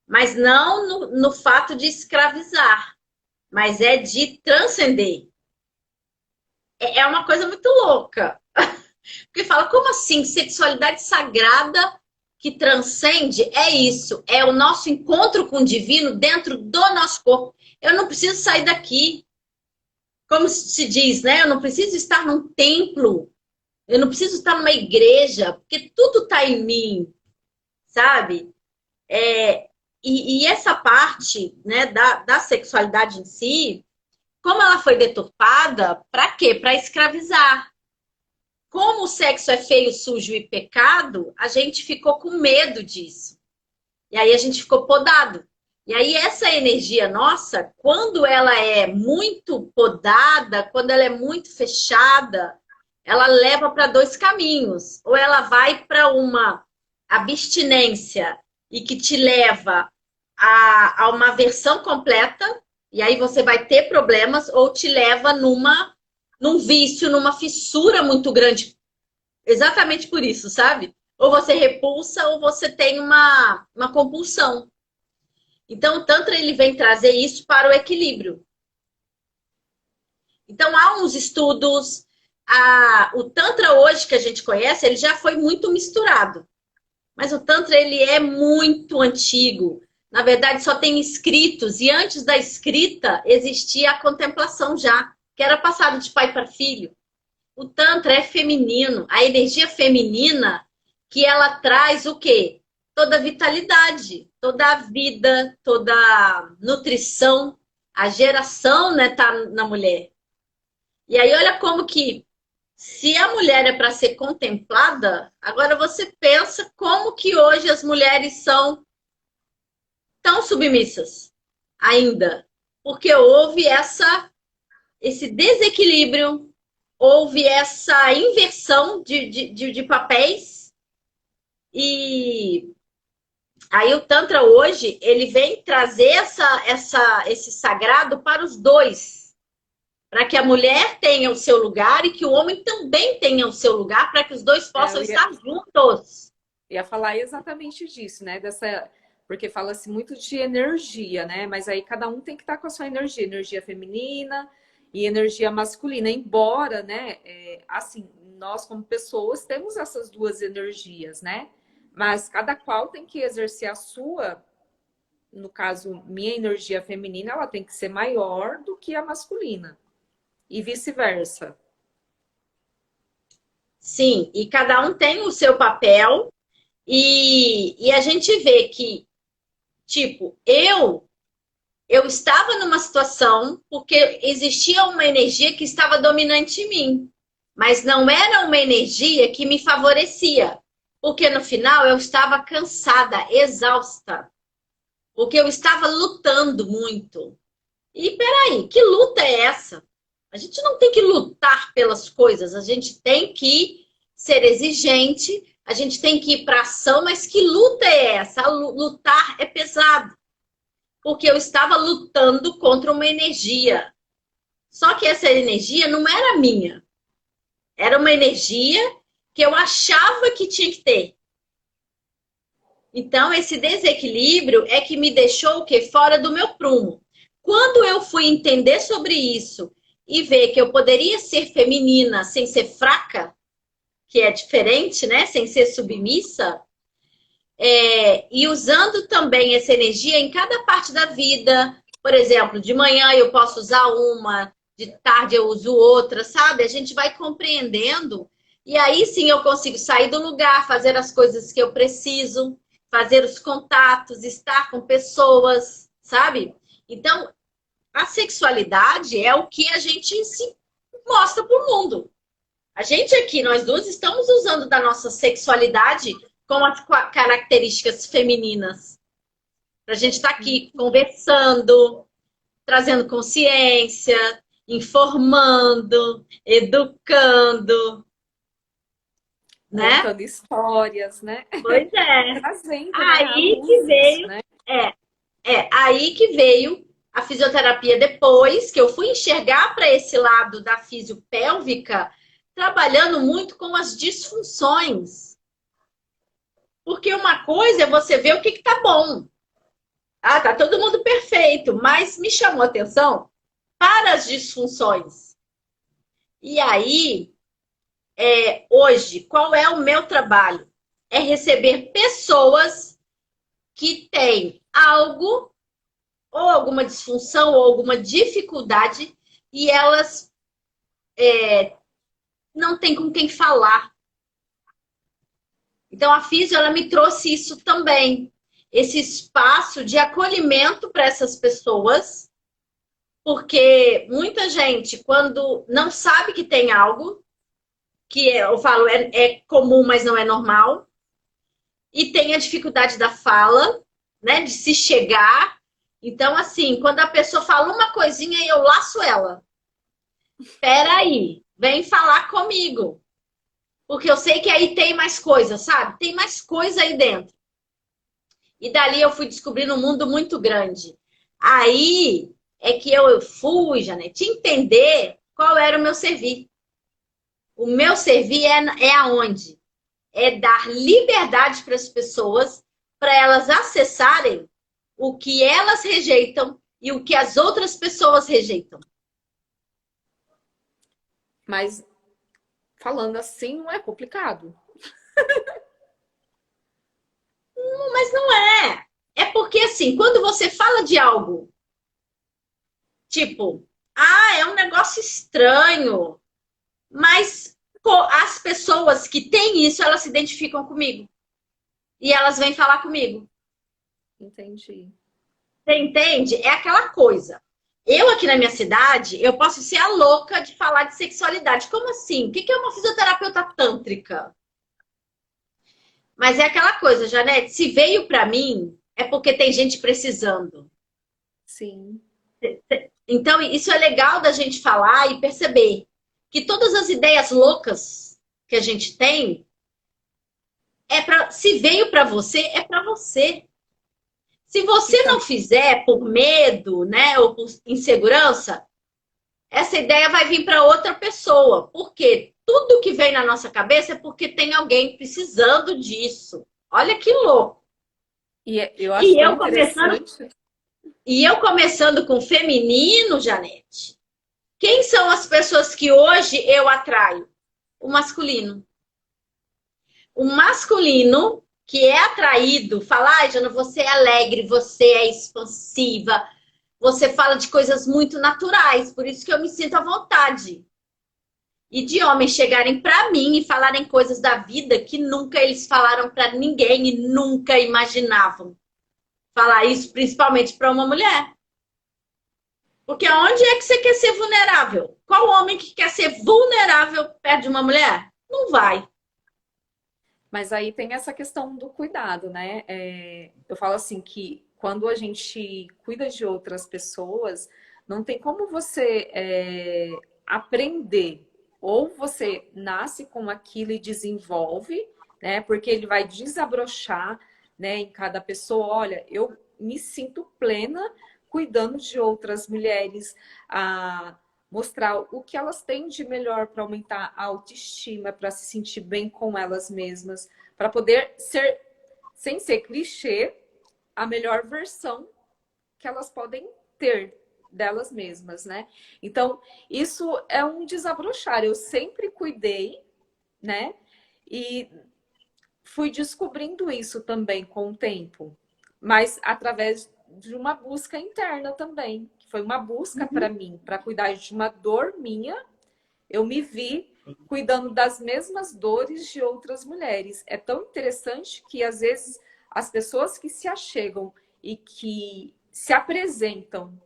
mas não no fato de escravizar, mas é de transcender. É uma coisa muito louca. Porque fala, como assim? Sexualidade sagrada que transcende? É isso. É o nosso encontro com o divino dentro do nosso corpo. Eu não preciso sair daqui. Como se diz, né? Eu não preciso estar num templo. Eu não preciso estar numa igreja. Porque tudo está em mim, sabe? E essa parte, né, da sexualidade em si, como ela foi deturpada, para quê? Para escravizar. Como o sexo é feio, sujo e pecado, a gente ficou com medo disso. E aí a gente ficou podado. E aí essa energia nossa, quando ela é muito podada, quando ela é muito fechada, ela leva para dois caminhos. Ou ela vai para uma abstinência e que te leva a uma aversão completa, e aí você vai ter problemas, ou te leva num vício, numa fissura muito grande. Exatamente por isso, sabe? Ou você repulsa, ou você tem uma compulsão. Então, o Tantra ele vem trazer isso para o equilíbrio. Então, há uns estudos. O Tantra hoje que a gente conhece, ele já foi muito misturado. Mas o Tantra ele é muito antigo. Na verdade, só tem escritos. E antes da escrita, existia a contemplação já, que era passado de pai para filho. O Tantra é feminino. A energia feminina que ela traz o quê? Toda a vitalidade, toda a vida, toda a nutrição, a geração, né, tá na mulher. E aí olha como que se a mulher é para ser contemplada, agora você pensa como que hoje as mulheres são tão submissas ainda, porque houve esse desequilíbrio, houve essa inversão de papéis e aí o Tantra hoje, ele vem trazer esse sagrado para os dois. Para que a mulher tenha o seu lugar e que o homem também tenha o seu lugar, para que os dois possam estar juntos. Ia falar exatamente disso, né? Porque fala-se muito de energia, né? Mas aí cada um tem que estar com a sua energia feminina e energia masculina. Embora, né? Assim, nós como pessoas temos essas duas energias, né? Mas cada qual tem que exercer a sua. No caso, minha energia feminina, ela tem que ser maior do que a masculina. E vice-versa. Sim, e cada um tem o seu papel. E a gente vê que, tipo, eu estava numa situação porque existia uma energia que estava dominante em mim. Mas não era uma energia que me favorecia. Porque no final eu estava cansada, exausta. Porque eu estava lutando muito. E peraí, que luta é essa? A gente não tem que lutar pelas coisas, a gente tem que ser exigente, a gente tem que ir para ação, mas que luta é essa? Lutar é pesado. Porque eu estava lutando contra uma energia. Só que essa energia não era minha. Era uma energia que eu achava que tinha que ter. Então, esse desequilíbrio é que me deixou o quê? Fora do meu prumo. Quando eu fui entender sobre isso e ver que eu poderia ser feminina sem ser fraca, que é diferente, né? Sem ser submissa, e usando também essa energia em cada parte da vida. Por exemplo, de manhã eu posso usar uma, de tarde eu uso outra, sabe? A gente vai compreendendo e aí sim eu consigo sair do lugar, fazer as coisas que eu preciso, fazer os contatos, estar com pessoas, sabe? Então, a sexualidade é o que a gente se mostra para o mundo. A gente aqui, nós duas, estamos usando da nossa sexualidade com as características femininas. Para a gente estar aqui conversando, trazendo consciência, informando, educando, né? Contando histórias, né? Pois é. Trazendo, né? A Aí que luz isso, veio, né? aí que veio a fisioterapia depois, que eu fui enxergar para esse lado da fisiopélvica, trabalhando muito com as disfunções. Porque uma coisa é você ver o que tá bom. Ah, tá todo mundo perfeito, mas me chamou a atenção para as disfunções. E aí, hoje, qual é o meu trabalho? É receber pessoas que têm algo, ou alguma disfunção, ou alguma dificuldade, e elas não têm com quem falar. Então, a Físio, ela me trouxe isso também. Esse espaço de acolhimento para essas pessoas, porque muita gente, quando não sabe que tem algo, que eu falo é comum, mas não é normal, e tem a dificuldade da fala, né, de se chegar, Então, assim, quando a pessoa fala uma coisinha, eu laço ela. Peraí, vem falar comigo. Porque eu sei que aí tem mais coisa, sabe? Tem mais coisa aí dentro. E dali eu fui descobrindo um mundo muito grande. Aí é que eu fui, Janete, entender qual era o meu servir. O meu servir é aonde? É dar liberdade para as pessoas, para elas acessarem o que elas rejeitam e o que as outras pessoas rejeitam. Mas falando assim não é complicado. Mas não é. É porque, assim, quando você fala de algo, tipo, é um negócio estranho, mas as pessoas que têm isso, elas se identificam comigo. E elas vêm falar comigo. Entendi. Você entende? É aquela coisa. Eu aqui na minha cidade, eu posso ser a louca de falar de sexualidade. Como assim? O que é uma fisioterapeuta tântrica? Mas é aquela coisa, Janete, se veio para mim, é porque tem gente precisando. Sim. Então, isso é legal da gente falar e perceber que todas as ideias loucas que a gente tem, se veio para você, é para você. Se você Fica... não fizer por medo, né, ou por insegurança, essa ideia vai vir para outra pessoa. Porque tudo que vem na nossa cabeça é porque tem alguém precisando disso. Olha que louco. E eu acho E tão eu começando, interessante. e eu começando com feminino, Janete. Quem são as pessoas que hoje eu atraio? O masculino. O masculino que é atraído, fala, Jana, você é alegre, você é expansiva, você fala de coisas muito naturais, por isso que eu me sinto à vontade. E de homens chegarem para mim e falarem coisas da vida que nunca eles falaram para ninguém e nunca imaginavam falar isso, principalmente para uma mulher. Porque onde é que você quer ser vulnerável? Qual homem que quer ser vulnerável perto de uma mulher? Não vai. Mas aí tem essa questão do cuidado, né? Eu falo assim que quando a gente cuida de outras pessoas, não tem como você aprender. Ou você nasce com aquilo e desenvolve, né? Porque ele vai desabrochar, né, em cada pessoa. Olha, eu me sinto plena cuidando de outras mulheres, mostrar o que elas têm de melhor para aumentar a autoestima, para se sentir bem com elas mesmas, para poder ser, sem ser clichê, a melhor versão que elas podem ter delas mesmas, né? Então, isso é um desabrochar. Eu sempre cuidei, né? E fui descobrindo isso também com o tempo, mas através de uma busca interna também, que foi uma busca para mim, para cuidar de uma dor minha. Eu me vi cuidando das mesmas dores de outras mulheres. É tão interessante que às vezes as pessoas que se achegam e que se apresentam,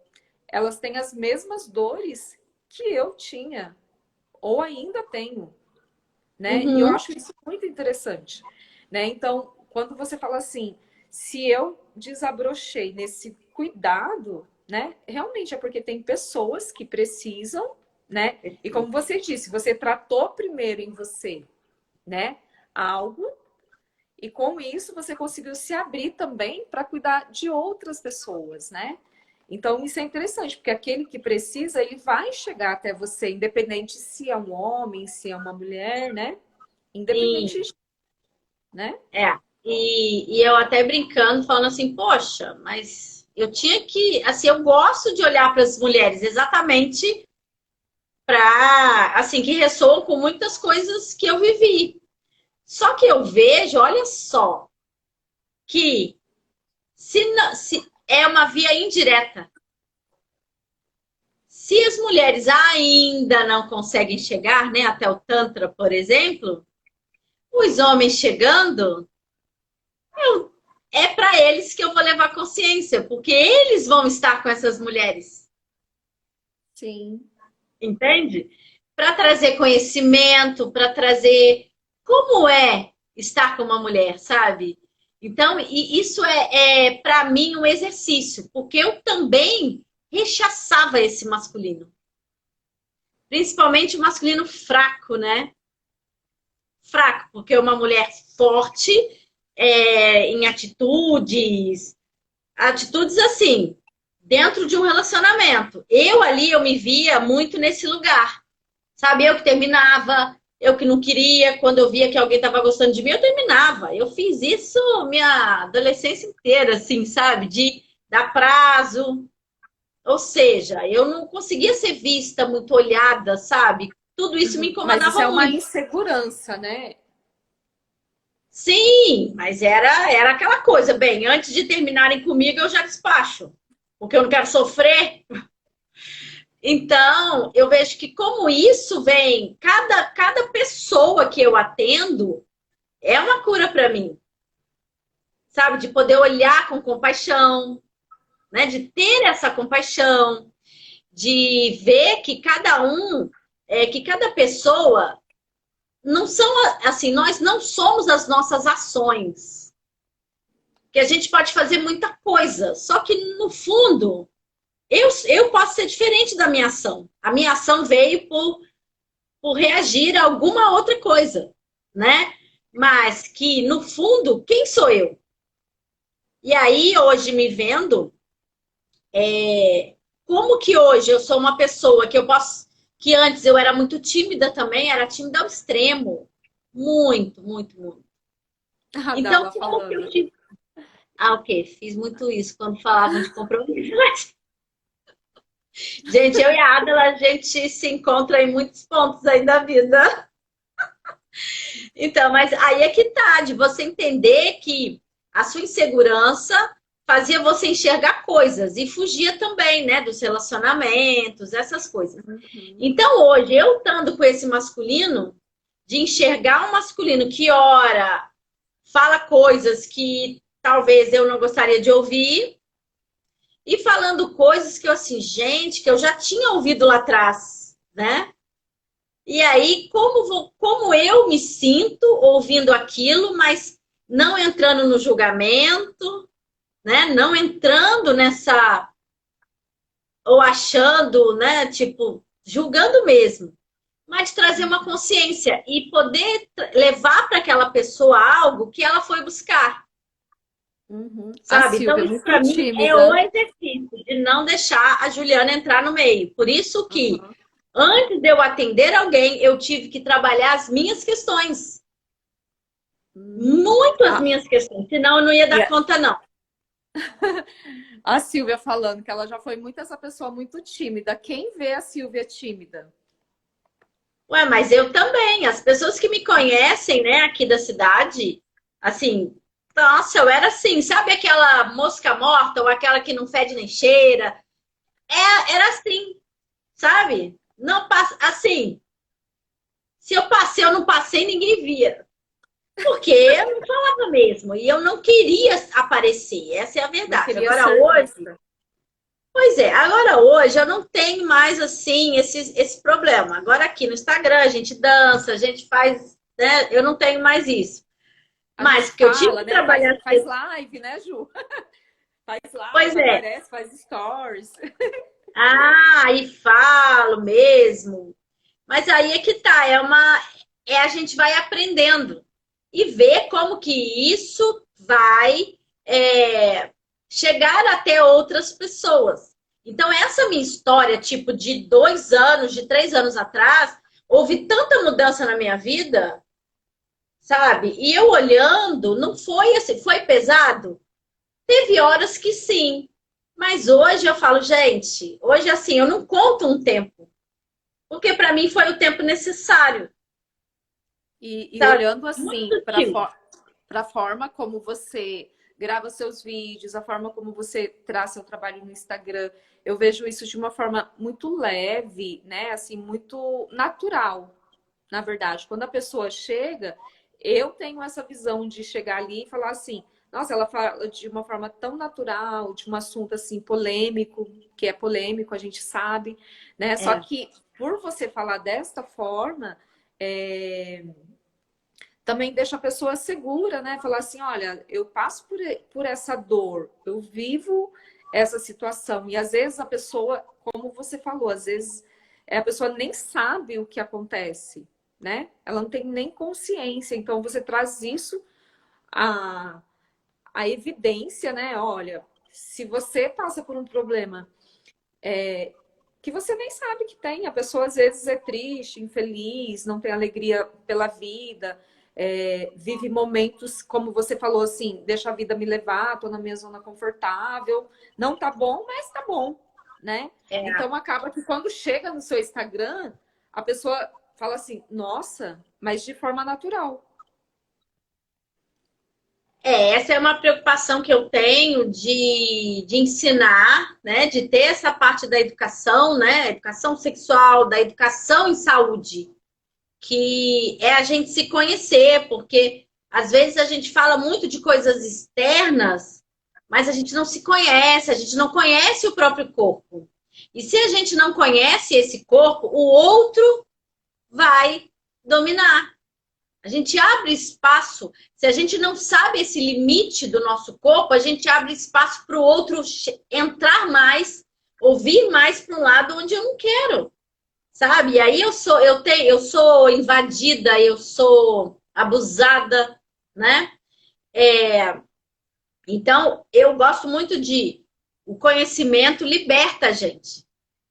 elas têm as mesmas dores que eu tinha ou ainda tenho, né? E eu Uhum. acho isso muito interessante, né? Então, quando você fala assim, se eu desabrochei nesse cuidado, né? Realmente é porque tem pessoas que precisam, né? E como você disse, você tratou primeiro em você, né? Algo, e com isso você conseguiu se abrir também para cuidar de outras pessoas, né? Então isso é interessante, porque aquele que precisa, ele vai chegar até você, independente se é um homem, se é uma mulher, né? Independente, Sim, né? é. E eu até brincando, falando assim, poxa, mas eu tinha que. Assim, eu gosto de olhar para as mulheres exatamente para. Assim, que ressoam com muitas coisas que eu vivi. Só que eu vejo, olha só, que se é uma via indireta. Se as mulheres ainda não conseguem chegar, né, até o Tantra, por exemplo, os homens chegando, é para eles que eu vou levar consciência, porque eles vão estar com essas mulheres, Sim. entende? Para trazer conhecimento, para trazer como é estar com uma mulher, sabe? Então, e isso é para mim um exercício, porque eu também rechaçava esse masculino, principalmente o masculino fraco, né? Fraco, porque uma mulher forte em atitudes assim, dentro de um relacionamento. Eu ali, eu me via muito nesse lugar, sabe? Eu que terminava, eu que não queria, quando eu via que alguém estava gostando de mim, eu terminava. Eu fiz isso minha adolescência inteira, assim, sabe? De dar prazo. Ou seja, eu não conseguia ser vista, muito olhada, sabe? Tudo isso me Uhum. Mas isso é incomodava uma muito. insegurança, né? Sim, mas era aquela coisa. Bem, antes de terminarem comigo, eu já despacho. Porque eu não quero sofrer. Então, eu vejo que como isso vem, cada pessoa que eu atendo é uma cura para mim, sabe? De poder olhar com compaixão, né? De ter essa compaixão, de ver que que cada pessoa não são assim, nós não somos as nossas ações. Que a gente pode fazer muita coisa, só que no fundo eu posso ser diferente da minha ação. A minha ação veio por reagir a alguma outra coisa, né? Mas que no fundo, quem sou eu? E aí hoje me vendo, como que hoje eu sou uma pessoa que eu posso, que antes eu era muito tímida também, era tímida ao extremo, muito, muito, muito. A Então Dala como que eu falando. tive o quê? Fiz muito isso quando falavam de compromisso. Gente, eu e a Adela, a gente se encontra em muitos pontos aí da vida. Então, mas aí é que tá, de você entender que a sua insegurança fazia você enxergar coisas e fugia também, né, dos relacionamentos, essas coisas. Uhum. Então, hoje, eu estando com esse masculino, de enxergar um masculino que ora fala coisas que talvez eu não gostaria de ouvir e falando coisas que eu assim, gente, que eu já tinha ouvido lá atrás, né? E aí, como eu me sinto ouvindo aquilo, mas não entrando no julgamento, né? Não entrando nessa, ou achando, né? Tipo, julgando mesmo, mas trazer uma consciência e poder levar para aquela pessoa algo que ela foi buscar, Uhum. A sabe? Então, Silvia, isso muito para mim é o tímida. exercício de não deixar a Juliana entrar no meio. Por isso que Uhum. antes de eu atender alguém, eu tive que trabalhar as minhas questões. Uhum. Muito as minhas questões, senão eu não ia E dar conta, não. a Silvia falando que ela já foi muito essa pessoa muito tímida. Quem vê a Silvia tímida? Ué, mas eu também. As pessoas que me conhecem, né, aqui da cidade, assim, nossa, eu era assim, sabe aquela mosca morta ou aquela que não fede nem cheira? Era assim, sabe? Não passa, assim, se eu passei, eu não passei, ninguém via. Porque eu não falava mesmo e eu não queria aparecer, essa é a Não verdade. queria Agora ser hoje, vista. pois é, agora hoje eu não tenho mais assim esse problema. Agora aqui no Instagram a gente dança, a gente faz, né? Eu não tenho mais isso. A Mas gente porque eu tive fala, que né? Faz, trabalhar. faz live, né, Ju? Faz Pois live, é. aparece, faz stories. Ah, e falo mesmo. Mas aí é que tá, a gente vai aprendendo e ver como que isso vai chegar até outras pessoas. Então, essa minha história, tipo, de 2 anos, de 3 anos atrás, houve tanta mudança na minha vida, sabe? E eu olhando, não foi assim, foi pesado? Teve horas que sim. Mas hoje eu falo, gente, hoje assim, eu não conto um tempo, porque para mim foi o tempo necessário, E sabe? olhando Muito assim para sutil. a forma como você grava seus vídeos, a forma como você traz seu trabalho no Instagram, eu vejo isso de uma forma muito leve, né? Assim, muito natural, na verdade. Quando a pessoa chega, eu tenho essa visão de chegar ali e falar assim, nossa, ela fala de uma forma tão natural, de um assunto assim polêmico, que é polêmico, a gente sabe, né? Só É. que por você falar desta forma, é, também deixa a pessoa segura, né? Falar assim, olha, eu passo por essa dor, eu vivo essa situação. E às vezes a pessoa, como você falou, às vezes a pessoa nem sabe o que acontece, né? Ela não tem nem consciência. Então você traz isso a, a evidência, né? Olha, se você passa por um problema que você nem sabe que tem, a pessoa às vezes é triste, infeliz, não tem alegria pela vida, vive momentos, como você falou assim, deixa a vida me levar, tô na minha zona confortável, não tá bom, mas tá bom, né? É. Então acaba que quando chega no seu Instagram, a pessoa fala assim, nossa, mas de forma natural. Essa é uma preocupação que eu tenho de ensinar, né? De ter essa parte da educação, né? Educação sexual, da educação em saúde, que é a gente se conhecer, porque às vezes a gente fala muito de coisas externas, mas a gente não se conhece, a gente não conhece o próprio corpo. E se a gente não conhece esse corpo, o outro vai dominar. A gente abre espaço. Se a gente não sabe esse limite do nosso corpo, a gente abre espaço para o outro entrar mais, ouvir mais para um lado onde eu não quero, sabe? E aí eu sou invadida, eu sou abusada, né? Então eu gosto muito de o conhecimento liberta a gente,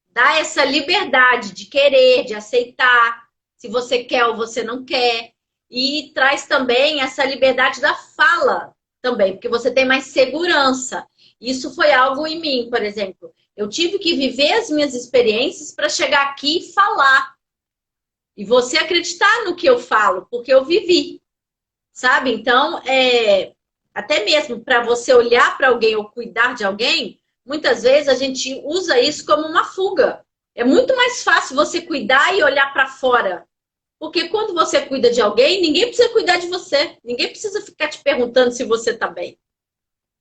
dá essa liberdade de querer, de aceitar, se você quer ou você não quer. E traz também essa liberdade da fala também, porque você tem mais segurança. Isso foi algo em mim, por exemplo. Eu tive que viver as minhas experiências para chegar aqui e falar. E você acreditar no que eu falo, porque eu vivi, sabe? Então, até mesmo para você olhar para alguém ou cuidar de alguém, muitas vezes a gente usa isso como uma fuga. É muito mais fácil você cuidar e olhar para fora. Porque quando você cuida de alguém, ninguém precisa cuidar de você. Ninguém precisa ficar te perguntando se você está bem,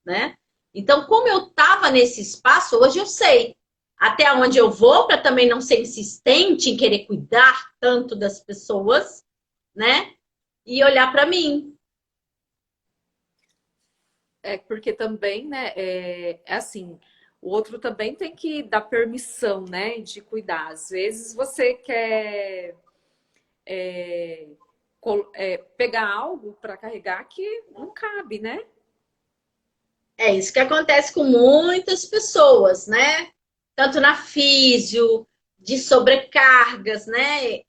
né? Então, como eu estava nesse espaço, hoje eu sei até onde eu vou para também não ser insistente em querer cuidar tanto das pessoas, né? E olhar para mim. Porque também, né, é assim, o outro também tem que dar permissão, né, de cuidar. Às vezes você quer pegar algo para carregar que não cabe, né? É isso que acontece com muitas pessoas, né? Tanto na físio, de sobrecargas, né?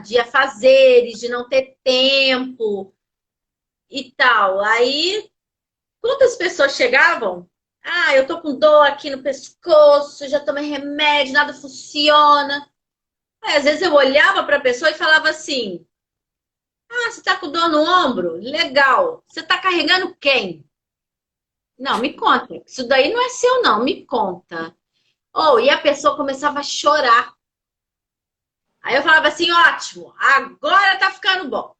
De afazeres, de não ter tempo e tal. Aí, quantas pessoas chegavam? Eu tô com dor aqui no pescoço, já tomei remédio, nada funciona. Aí, às vezes eu olhava para a pessoa e falava assim: você tá com dor no ombro? Legal. Você tá carregando quem? Não, me conta. Isso daí não é seu, não. Me conta. E a pessoa começava a chorar. Aí eu falava assim: ótimo, agora tá ficando bom.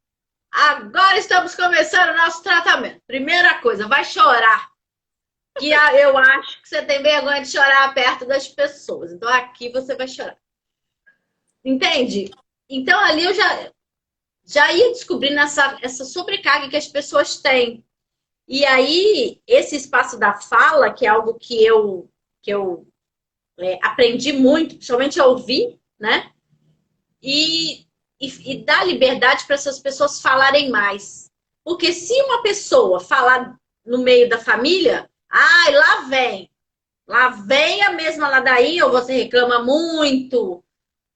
Agora estamos começando o nosso tratamento. Primeira coisa, vai chorar. Que eu acho que você tem vergonha de chorar perto das pessoas. Então aqui você vai chorar. Entende? Então ali eu já ia descobrindo essa sobrecarga que as pessoas têm. E aí, esse espaço da fala, que é algo que eu aprendi muito, principalmente a ouvir, né? E dar liberdade para essas pessoas falarem mais. Porque se uma pessoa falar no meio da família, lá vem a mesma ladainha, ou você reclama muito,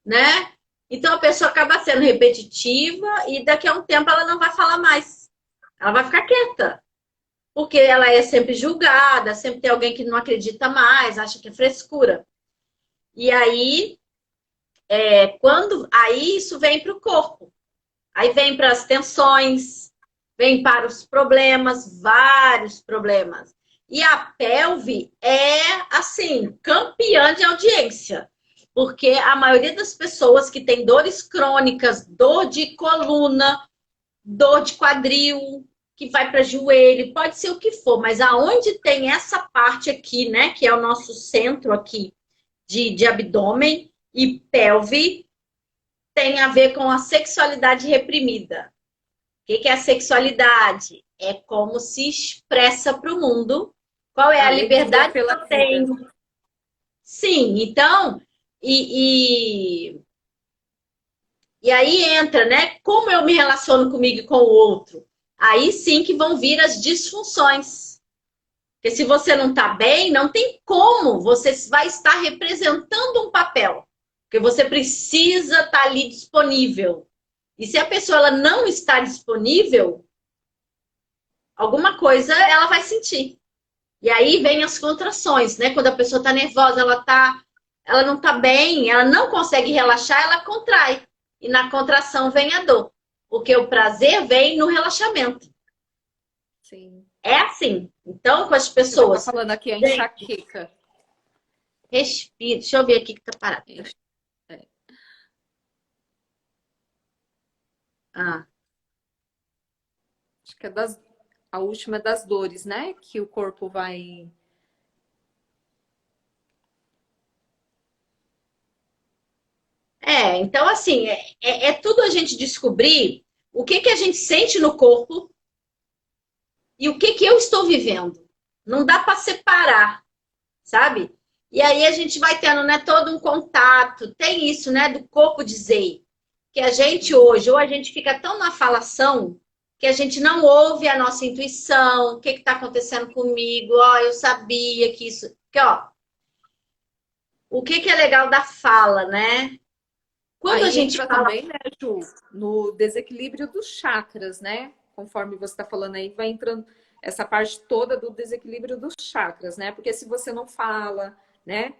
né? Então a pessoa acaba sendo repetitiva e daqui a um tempo ela não vai falar mais. Ela vai ficar quieta. Porque ela é sempre julgada, sempre tem alguém que não acredita mais, acha que é frescura. E aí, aí isso vem para o corpo. Aí vem para as tensões, vem para os problemas, vários problemas. E a pelve é, assim, campeã de audiência. Porque a maioria das pessoas que tem dores crônicas, dor de coluna, dor de quadril, que vai para joelho, pode ser o que for, mas aonde tem essa parte aqui, né, que é o nosso centro aqui de abdômen e pelve, tem a ver com a sexualidade reprimida. que é a sexualidade? É como se expressa para o mundo. Qual é a Alegria liberdade que pela eu vida. tenho? Sim, então, e, e aí entra, né? Como eu me relaciono comigo e com o outro? Aí sim que vão vir as disfunções. Porque se você não está bem, não tem como você vai estar representando um papel. Porque você precisa estar ali disponível. E se a pessoa ela não está disponível, alguma coisa ela vai sentir. E aí vem as contrações, né? Quando a pessoa está nervosa, ela não está bem, ela não consegue relaxar, ela contrai. E na contração vem a dor. Porque o prazer vem no relaxamento. Sim. É assim. Então, com as Você vai estar pessoas, falando aqui a gente, enxaqueca. respira. Deixa eu ver aqui que tá parado. Peraí. É. Ah, Acho que é a última é das dores, né? Que o corpo vai. então assim, é tudo a gente descobrir o que a gente sente no corpo e o que eu estou vivendo. Não dá para separar, sabe? E aí a gente vai tendo, né, todo um contato. Tem isso, né, do corpo dizer que a gente hoje, ou a gente fica tão na falação que a gente não ouve a nossa intuição, o que está acontecendo comigo, ó, eu sabia que isso. Porque, ó, o que é legal da fala, né? Quando a Aí gente entra fala. também, né, Ju, no desequilíbrio dos chakras, né? Conforme você está falando aí, vai entrando essa parte toda do desequilíbrio dos chakras, né? Porque se você não fala, né?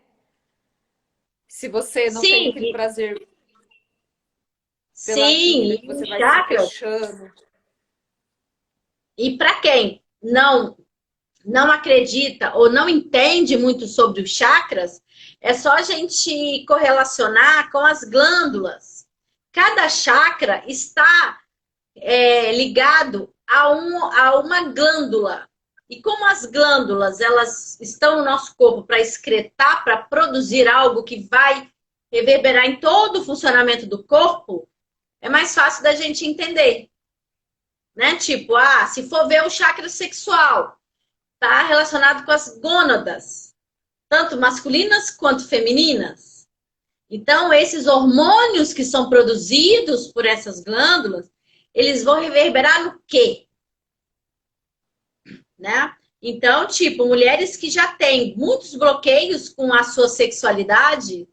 Se você não tem Sim, aquele prazer pela vida, sim, que e você os vai se chakras. fechando. E para quem não acredita ou não entende muito sobre os chakras, é só a gente correlacionar com as glândulas. Cada chakra está ligado a uma glândula. E como as glândulas elas estão no nosso corpo para excretar, para produzir algo que vai reverberar em todo o funcionamento do corpo, é mais fácil da gente entender, né? Tipo, se for ver o chakra sexual, está relacionado com as gônadas, tanto masculinas quanto femininas. Então, esses hormônios que são produzidos por essas glândulas, eles vão reverberar no quê? Né? Então, tipo, mulheres que já têm muitos bloqueios com a sua sexualidade,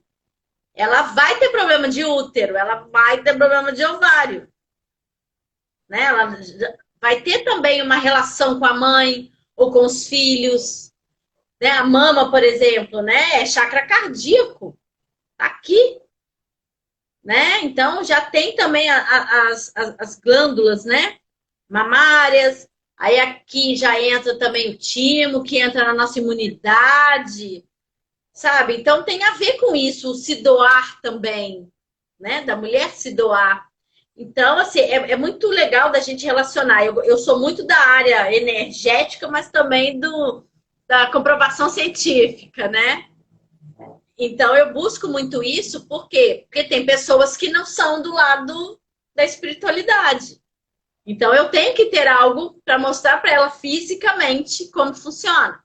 ela vai ter problema de útero, ela vai ter problema de ovário, né? Ela vai ter também uma relação com a mãe ou com os filhos, né? A mama, por exemplo, né? É chakra cardíaco, tá aqui, né? Então já tem também as glândulas, né? Mamárias. Aí aqui já entra também o timo, que entra na nossa imunidade, sabe? Então tem a ver com isso, o se doar também, né? Da mulher se doar. Então, assim, é muito legal da gente relacionar. Eu sou muito da área energética, mas também da comprovação científica, né? Então, eu busco muito isso, por quê? Porque tem pessoas que não são do lado da espiritualidade. Então, eu tenho que ter algo para mostrar para ela fisicamente como funciona.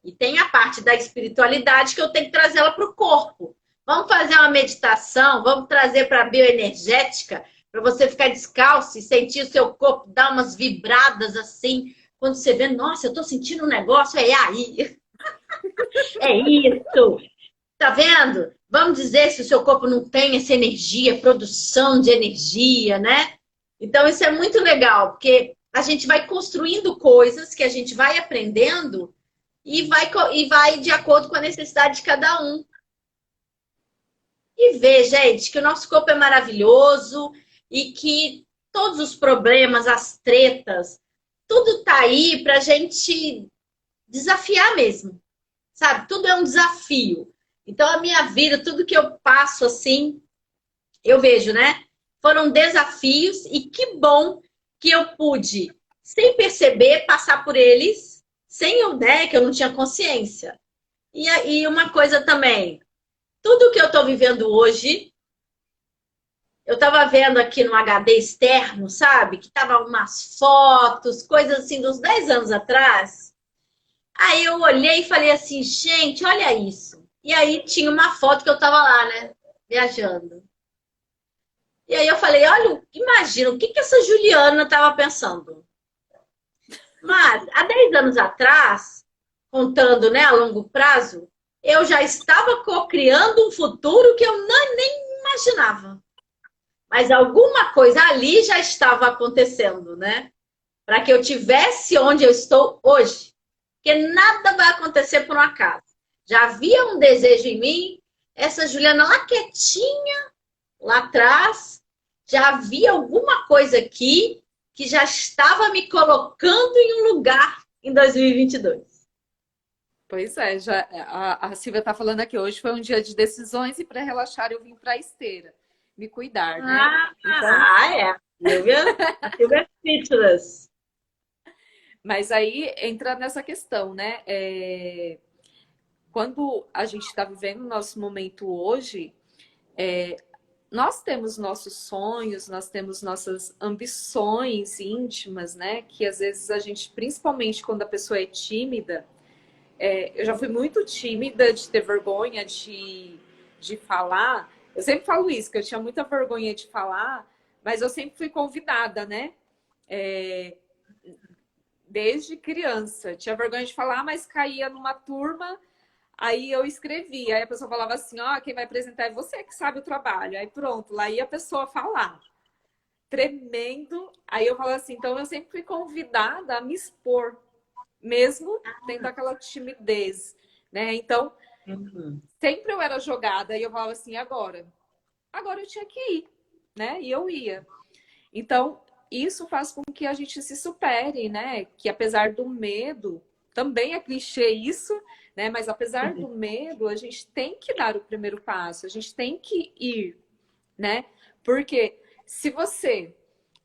E tem a parte da espiritualidade que eu tenho que trazer ela para o corpo. Vamos fazer uma meditação, vamos trazer para a bioenergética, para você ficar descalço e sentir o seu corpo dar umas vibradas assim. Quando você vê, nossa, eu estou sentindo um negócio, é aí. É isso. Tá vendo? Vamos dizer se o seu corpo não tem essa energia, produção de energia, né? Então, isso é muito legal, porque a gente vai construindo coisas que a gente vai aprendendo e vai de acordo com a necessidade de cada um. E ver, gente, que o nosso corpo é maravilhoso e que todos os problemas, as tretas, tudo tá aí pra gente desafiar mesmo, sabe? Tudo é um desafio. Então, a minha vida, tudo que eu passo assim, eu vejo, né? Foram desafios e que bom que eu pude, sem perceber, passar por eles, sem eu, né, que eu não tinha consciência. E uma coisa também, tudo que eu estou vivendo hoje eu tava vendo aqui no HD externo, sabe? Que tava umas fotos, coisas assim dos 10 anos atrás. Aí eu olhei e falei assim, gente, olha isso. E aí tinha uma foto que eu tava lá, né? Viajando. E aí eu falei, olha, imagina, o que que essa Juliana tava pensando? Mas, há 10 anos atrás, contando, né, a longo prazo, eu já estava co-criando um futuro que eu nem imaginava. Mas alguma coisa ali já estava acontecendo, né? Para que eu tivesse onde eu estou hoje. Porque nada vai acontecer por um acaso. Já havia um desejo em mim, essa Juliana lá quietinha, lá atrás, já havia alguma coisa aqui que já estava me colocando em um lugar em 2022. Pois é, já, a Silvia está falando aqui, hoje foi um dia de decisões e para relaxar eu vim para a esteira, me cuidar, né? Então, É. A Silvia é speechless. mas aí entra nessa questão, né? Quando a gente está vivendo o nosso momento hoje, nós temos nossos sonhos, nós temos nossas ambições íntimas, né? Que às vezes a gente, principalmente quando a pessoa é tímida, eu já fui muito tímida de ter vergonha de falar. Eu sempre falo isso, que eu tinha muita vergonha de falar, mas eu sempre fui convidada, né? Desde criança. Tinha vergonha de falar, mas caía numa turma, aí eu escrevia. Aí a pessoa falava assim, ó, quem vai apresentar é você que sabe o trabalho. Aí pronto, lá ia a pessoa falar. Tremendo. Aí eu falava assim, então eu sempre fui convidada a me expor, mesmo tendo aquela timidez, né? Então, sempre eu era jogada e eu falava assim, agora eu tinha que ir, né? E eu ia. Então, isso faz com que a gente se supere, né? Que apesar do medo, também é clichê isso, né? Mas apesar do medo, a gente tem que dar o primeiro passo, a gente tem que ir, né? Porque se você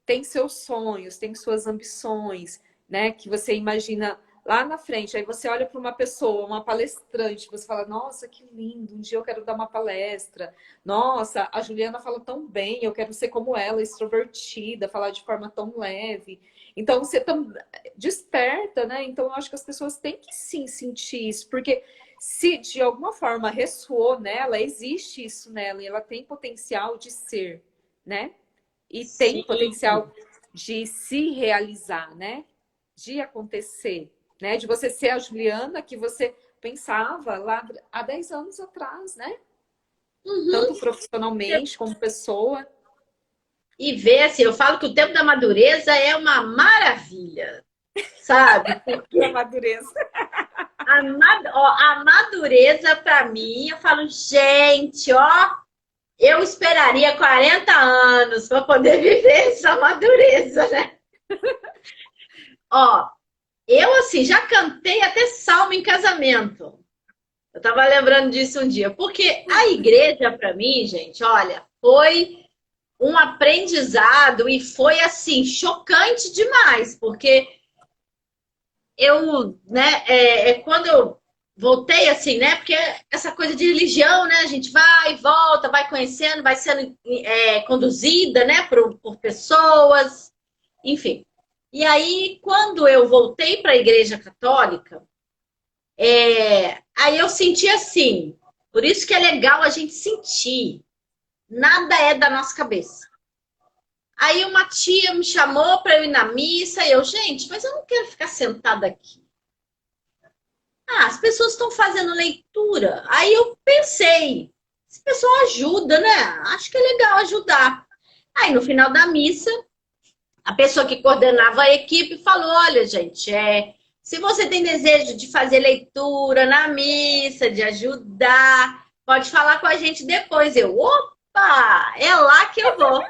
tem seus sonhos, tem suas ambições, né? Que você imagina lá na frente, aí você olha para uma pessoa, uma palestrante, você fala, nossa, que lindo, um dia eu quero dar uma palestra. Nossa, a Juliana fala tão bem, eu quero ser como ela, extrovertida, falar de forma tão leve. Então você desperta, né? Então eu acho que as pessoas têm que sim sentir isso, porque se de alguma forma ressoou nela, existe isso nela, e ela tem potencial de ser, né? E tem Sim. potencial de se realizar, né? De acontecer, né? De você ser a Juliana que você pensava lá há 10 anos atrás, né? Tanto profissionalmente como pessoa. E ver, assim, eu falo que o tempo da madureza é uma maravilha, sabe? A madureza. A madureza, para mim, eu falo, gente, ó, eu esperaria 40 anos para poder viver essa madureza, né? Ó, eu, assim, já cantei até salmo em casamento. Eu tava lembrando disso um dia. Porque a igreja, para mim, gente, olha, foi um aprendizado e foi, assim, chocante demais. Porque eu, né, quando eu voltei, assim, né, porque essa coisa de religião, né, a gente vai e volta, vai conhecendo, vai sendo conduzida, né, por pessoas, enfim. E aí, quando eu voltei para a Igreja Católica, aí eu senti assim, por isso que é legal a gente sentir, nada é da nossa cabeça. Aí uma tia me chamou para eu ir na missa e eu, gente, mas eu não quero ficar sentada aqui. Ah, as pessoas estão fazendo leitura. Aí eu pensei, esse pessoal ajuda, né? Acho que é legal ajudar. Aí no final da missa, a pessoa que coordenava a equipe falou, olha, gente, se você tem desejo de fazer leitura na missa, de ajudar, pode falar com a gente depois. Eu, opa, é lá que eu vou.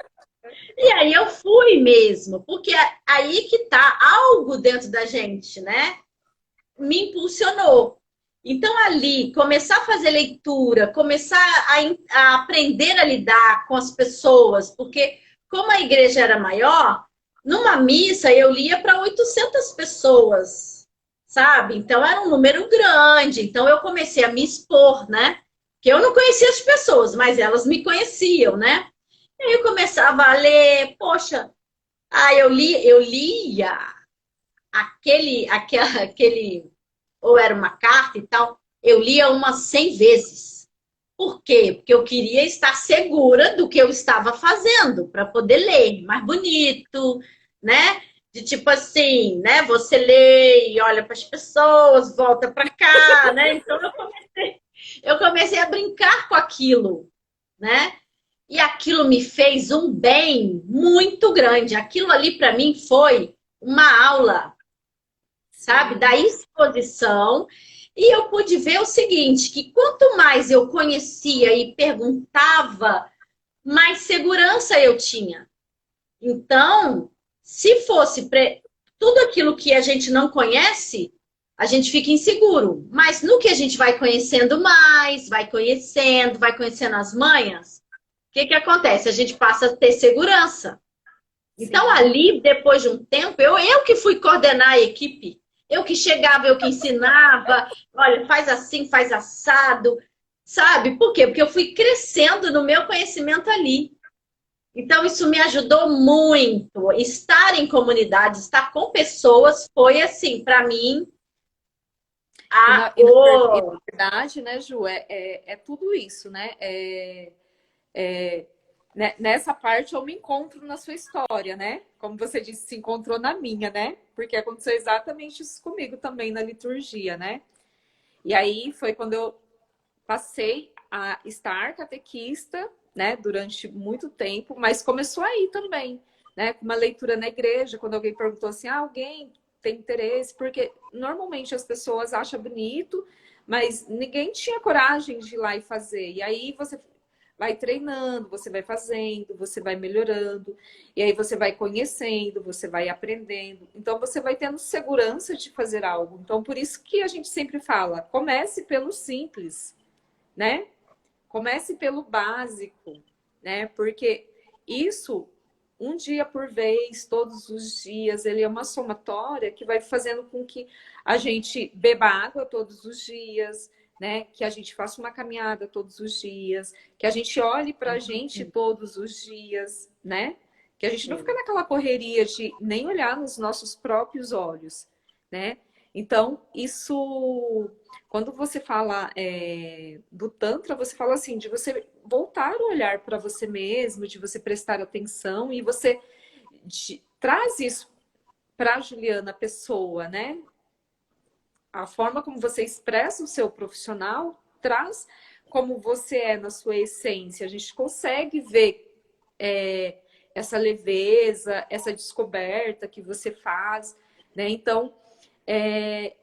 E aí eu fui mesmo, porque aí que tá algo dentro da gente, né? Me impulsionou. Então, ali, começar a fazer leitura, começar a aprender a lidar com as pessoas, porque como a igreja era maior, numa missa eu lia para 800 pessoas, sabe? Então, era um número grande. Então, eu comecei a me expor, né? Que eu não conhecia as pessoas, mas elas me conheciam, né? Aí eu começava a ler, poxa, eu lia aquele, ou era uma carta e tal, eu lia umas 100 vezes. Por quê? Porque eu queria estar segura do que eu estava fazendo, para poder ler mais bonito, né? De tipo assim, né? Você lê e olha para as pessoas, volta para cá, né? Então eu comecei a brincar com aquilo, né? E aquilo me fez um bem muito grande. Aquilo ali para mim foi uma aula, sabe, Sim. da exposição. E eu pude ver o seguinte, que quanto mais eu conhecia e perguntava, mais segurança eu tinha. Então, se fosse tudo aquilo que a gente não conhece, a gente fica inseguro. Mas no que a gente vai conhecendo mais, vai conhecendo as manhas, o que que acontece? A gente passa a ter segurança. Então, Sim. ali, depois de um tempo, eu que fui coordenar a equipe. Eu que chegava, eu que ensinava. Olha, faz assim, faz assado. Sabe? Por quê? Porque eu fui crescendo no meu conhecimento ali. Então, isso me ajudou muito. Estar em comunidade, estar com pessoas, foi assim, para mim, E na o... verdade, né, Ju, é tudo isso, né? Né, nessa parte eu me encontro na sua história, né? Como você disse, se encontrou na minha, né? Porque aconteceu exatamente isso comigo também na liturgia, né? E aí foi quando eu passei a estar catequista, né, durante muito tempo, mas começou aí também, né, com uma leitura na igreja, quando alguém perguntou assim, alguém tem interesse, porque normalmente as pessoas acham bonito, mas ninguém tinha coragem de ir lá e fazer. E aí você vai treinando, você vai fazendo, você vai melhorando, e aí você vai conhecendo, você vai aprendendo. Então você vai tendo segurança de fazer algo. Então por isso que a gente sempre fala, comece pelo simples, né? Comece pelo básico, né? Porque isso, um dia por vez, todos os dias, ele é uma somatória que vai fazendo com que a gente beba água todos os dias, né? Que a gente faça uma caminhada todos os dias, que a gente olhe para a gente todos os dias, né? Que a gente não fica naquela correria de nem olhar nos nossos próprios olhos, né? Então, isso quando você fala do Tantra, você fala assim, de você voltar o olhar para você mesmo, de você prestar atenção e você traz isso para a Juliana pessoa, né? A forma como você expressa o seu profissional traz como você é na sua essência. A gente consegue ver essa leveza, essa descoberta que você faz, né? Então, é,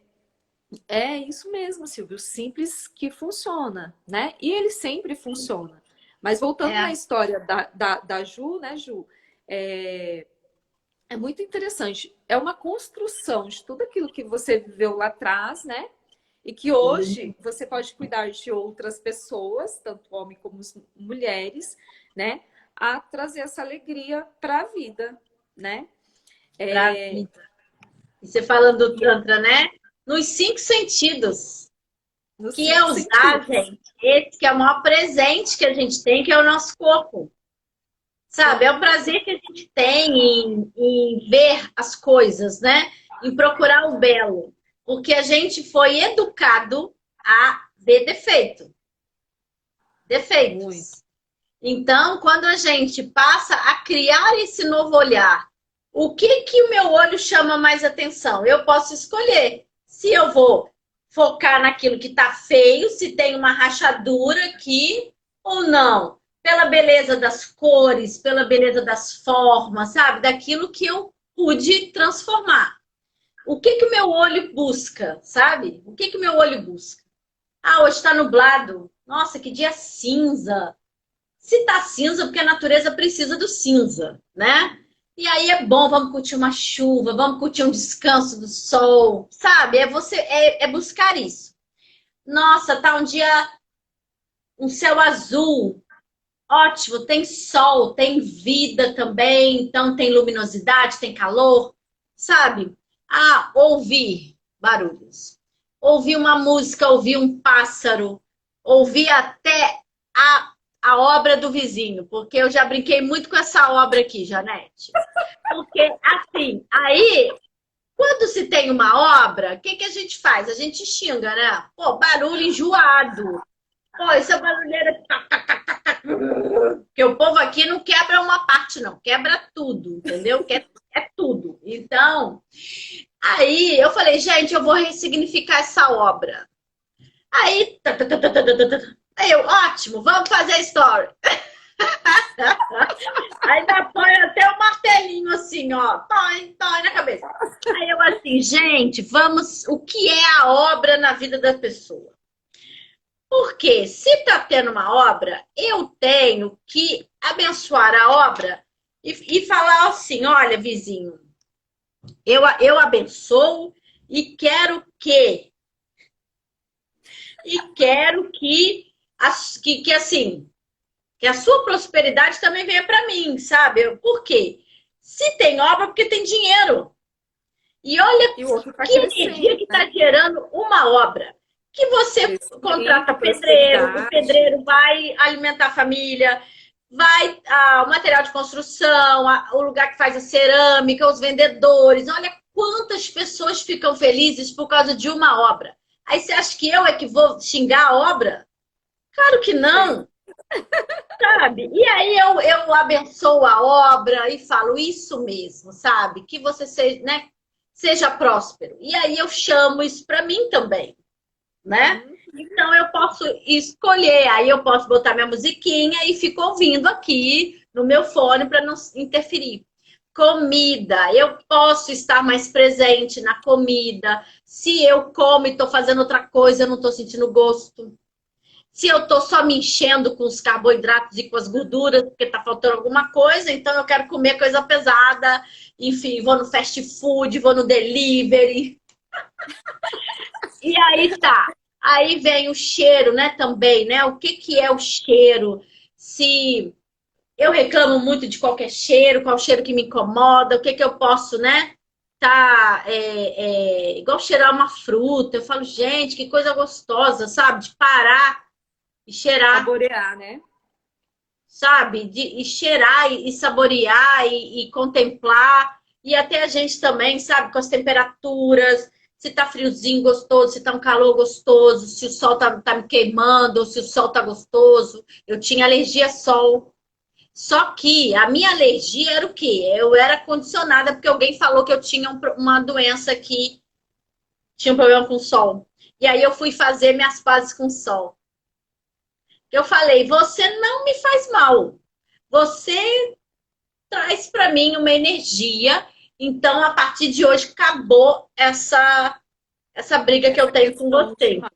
é isso mesmo, Silvio, simples que funciona, né? E ele sempre funciona. Mas voltando na É, história da Ju, né, Ju? É, é muito interessante. É uma construção de tudo aquilo que você viveu lá atrás, né? E que hoje você pode cuidar de outras pessoas, tanto homens como mulheres, né? A trazer essa alegria para a vida, né? pra É, vida. E você falando do e é Tantra, né? Nos 5 sentidos. nos Que é cinco usar, sentidos. gente, esse que é o maior presente que a gente tem, que é o nosso corpo. Sabe? É o Sim, prazer que a gente tem em ver as coisas, né? Em procurar o belo. Porque a gente foi educado a ver muito. defeitos. Então, quando a gente passa a criar esse novo olhar, o que que o meu olho chama mais atenção? Eu posso escolher se eu vou focar naquilo que está feio, se tem uma rachadura aqui ou não. Pela beleza das cores, pela beleza das formas, sabe? Daquilo que eu pude transformar. O que que o meu olho busca, sabe? O que que o meu olho busca? Ah, hoje está nublado. Nossa, que dia cinza. Se tá cinza, porque a natureza precisa do cinza, né? E aí é bom, vamos curtir uma chuva, vamos curtir um descanso do sol, sabe? É buscar isso. Nossa, tá um dia, um céu azul, ótimo, tem sol, tem vida também, então tem luminosidade, tem calor, sabe? Ah, ouvir barulhos. Ouvir uma música, ouvir um pássaro, ouvir até a a obra do vizinho, porque eu já brinquei muito com essa obra aqui, Janete. Porque, assim, aí, quando se tem uma obra, o que que a gente faz? A gente xinga, né? Pô, barulho enjoado. Pô, essa barulheira. Porque o povo aqui não quebra uma parte, não. Quebra tudo, entendeu? É tudo. Então, aí eu falei, gente, eu vou ressignificar essa obra. Aí, aí eu, ótimo, vamos fazer a story. Ainda põe até o martelinho assim, ó, põe na cabeça. Aí eu assim, gente, vamos, o que é a obra na vida da pessoa? Porque se tá tendo uma obra, eu tenho que abençoar a obra e falar assim, olha, vizinho, eu abençoo e quero que assim, que a sua prosperidade também venha para mim, sabe? Por quê? Se tem obra, porque tem dinheiro. E olha E o outro tá que energia crescendo, que está né? gerando uma obra. Que você contrata Crescimento, pedreiro, o prosperidade. pedreiro vai alimentar a família, vai o material de construção, o lugar que faz a cerâmica, os vendedores. Olha quantas pessoas ficam felizes por causa de uma obra. Aí você acha que eu é que vou xingar a obra? Claro que De jeito. não, sabe? E aí eu abençoo a obra e falo isso mesmo, sabe? Que você seja, né, seja próspero. E aí eu chamo isso para mim também, né? Uhum. Então eu posso escolher, aí eu posso botar minha musiquinha e fico ouvindo aqui no meu fone para não interferir. Comida, eu posso estar mais presente na comida. Se eu como e estou fazendo outra coisa, eu não estou sentindo gosto. Se eu estou só me enchendo com os carboidratos e com as gorduras, porque está faltando alguma coisa, então eu quero comer coisa pesada. Enfim, vou no fast food, vou no delivery. E aí tá. Aí vem o cheiro, né, também, né? O que que é o cheiro? Se eu reclamo muito de qualquer cheiro, qual cheiro que me incomoda, o que que eu posso, né? Tá, igual cheirar uma fruta. Eu falo, gente, que coisa gostosa, sabe? De parar e cheirar, Saborear, né? sabe? E cheirar e saborear e contemplar. E até a gente também, sabe? Com as temperaturas, se tá friozinho gostoso, se tá um calor gostoso, se o sol tá me queimando, ou se o sol tá gostoso. Eu tinha alergia a sol. Só que a minha alergia era o quê? Eu era condicionada porque alguém falou que eu tinha uma doença que tinha um problema com o sol. E aí eu fui fazer minhas pazes com o sol. Eu falei, você não me faz mal. Você traz para mim uma energia. Então, a partir de hoje, acabou essa briga que Essa eu tenho com questão de você. mal.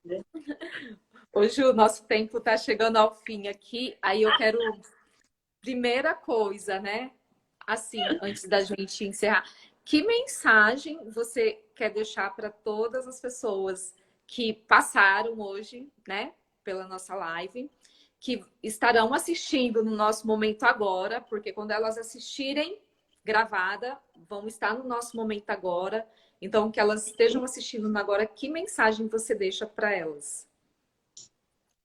Hoje o nosso tempo está chegando ao fim aqui. Aí eu quero, primeira coisa, né? Assim, antes da gente encerrar, que mensagem você quer deixar para todas as pessoas que passaram hoje, né, pela nossa live, que estarão assistindo no nosso momento agora, porque quando elas assistirem gravada, vão estar no nosso momento agora. Então, que elas estejam assistindo agora, que mensagem você deixa para elas?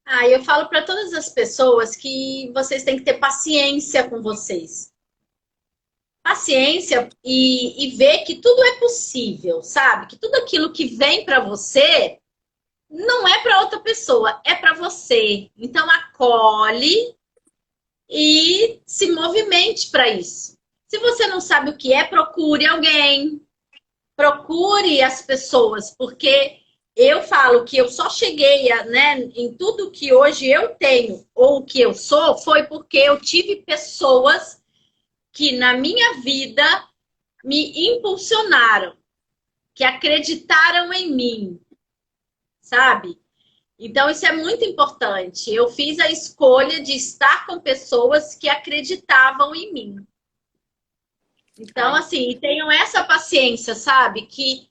Ah, eu falo para todas as pessoas que vocês têm que ter paciência com vocês. Paciência e ver que tudo é possível, sabe? Que tudo aquilo que vem para você não é para outra pessoa, é para você. Então acolhe e se movimente para isso. Se você não sabe o que é, procure alguém, procure as pessoas, porque eu falo que eu só cheguei né, em tudo que hoje eu tenho ou que eu sou, foi porque eu tive pessoas que na minha vida me impulsionaram, que acreditaram em mim, sabe? Então, isso é muito importante. Eu fiz a escolha de estar com pessoas que acreditavam em mim. Então, Ai, assim, tenham essa paciência, sabe? Que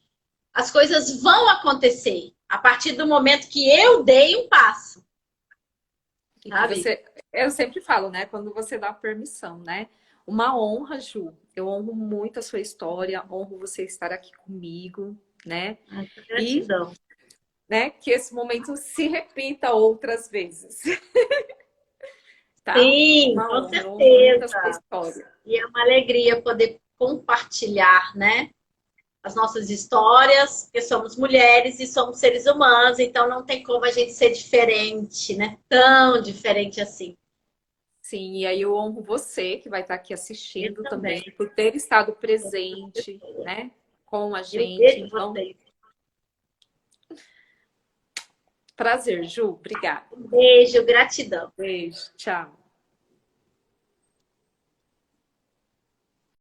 as coisas vão acontecer a partir do momento que eu dei um passo, e que sabe? você, eu sempre falo, né? Quando você dá permissão, né? Uma honra, Ju. Eu honro muito a sua história, honro você estar aqui comigo, né? Ai, que E, gratidão. né, que esse momento se repita outras vezes. tá? Sim, Uma com honra, eu honro muito a sua certeza. história. E é uma alegria poder compartilhar, né, as nossas histórias, porque somos mulheres e somos seres humanos, então não tem como a gente ser diferente, né? Tão diferente assim. Sim, e aí eu honro você que vai estar aqui Eu assistindo também, também. por ter estado presente, né, com a E um gente. beijo Então, vocês. prazer, Ju. Obrigada. Um beijo, gratidão. Beijo, tchau.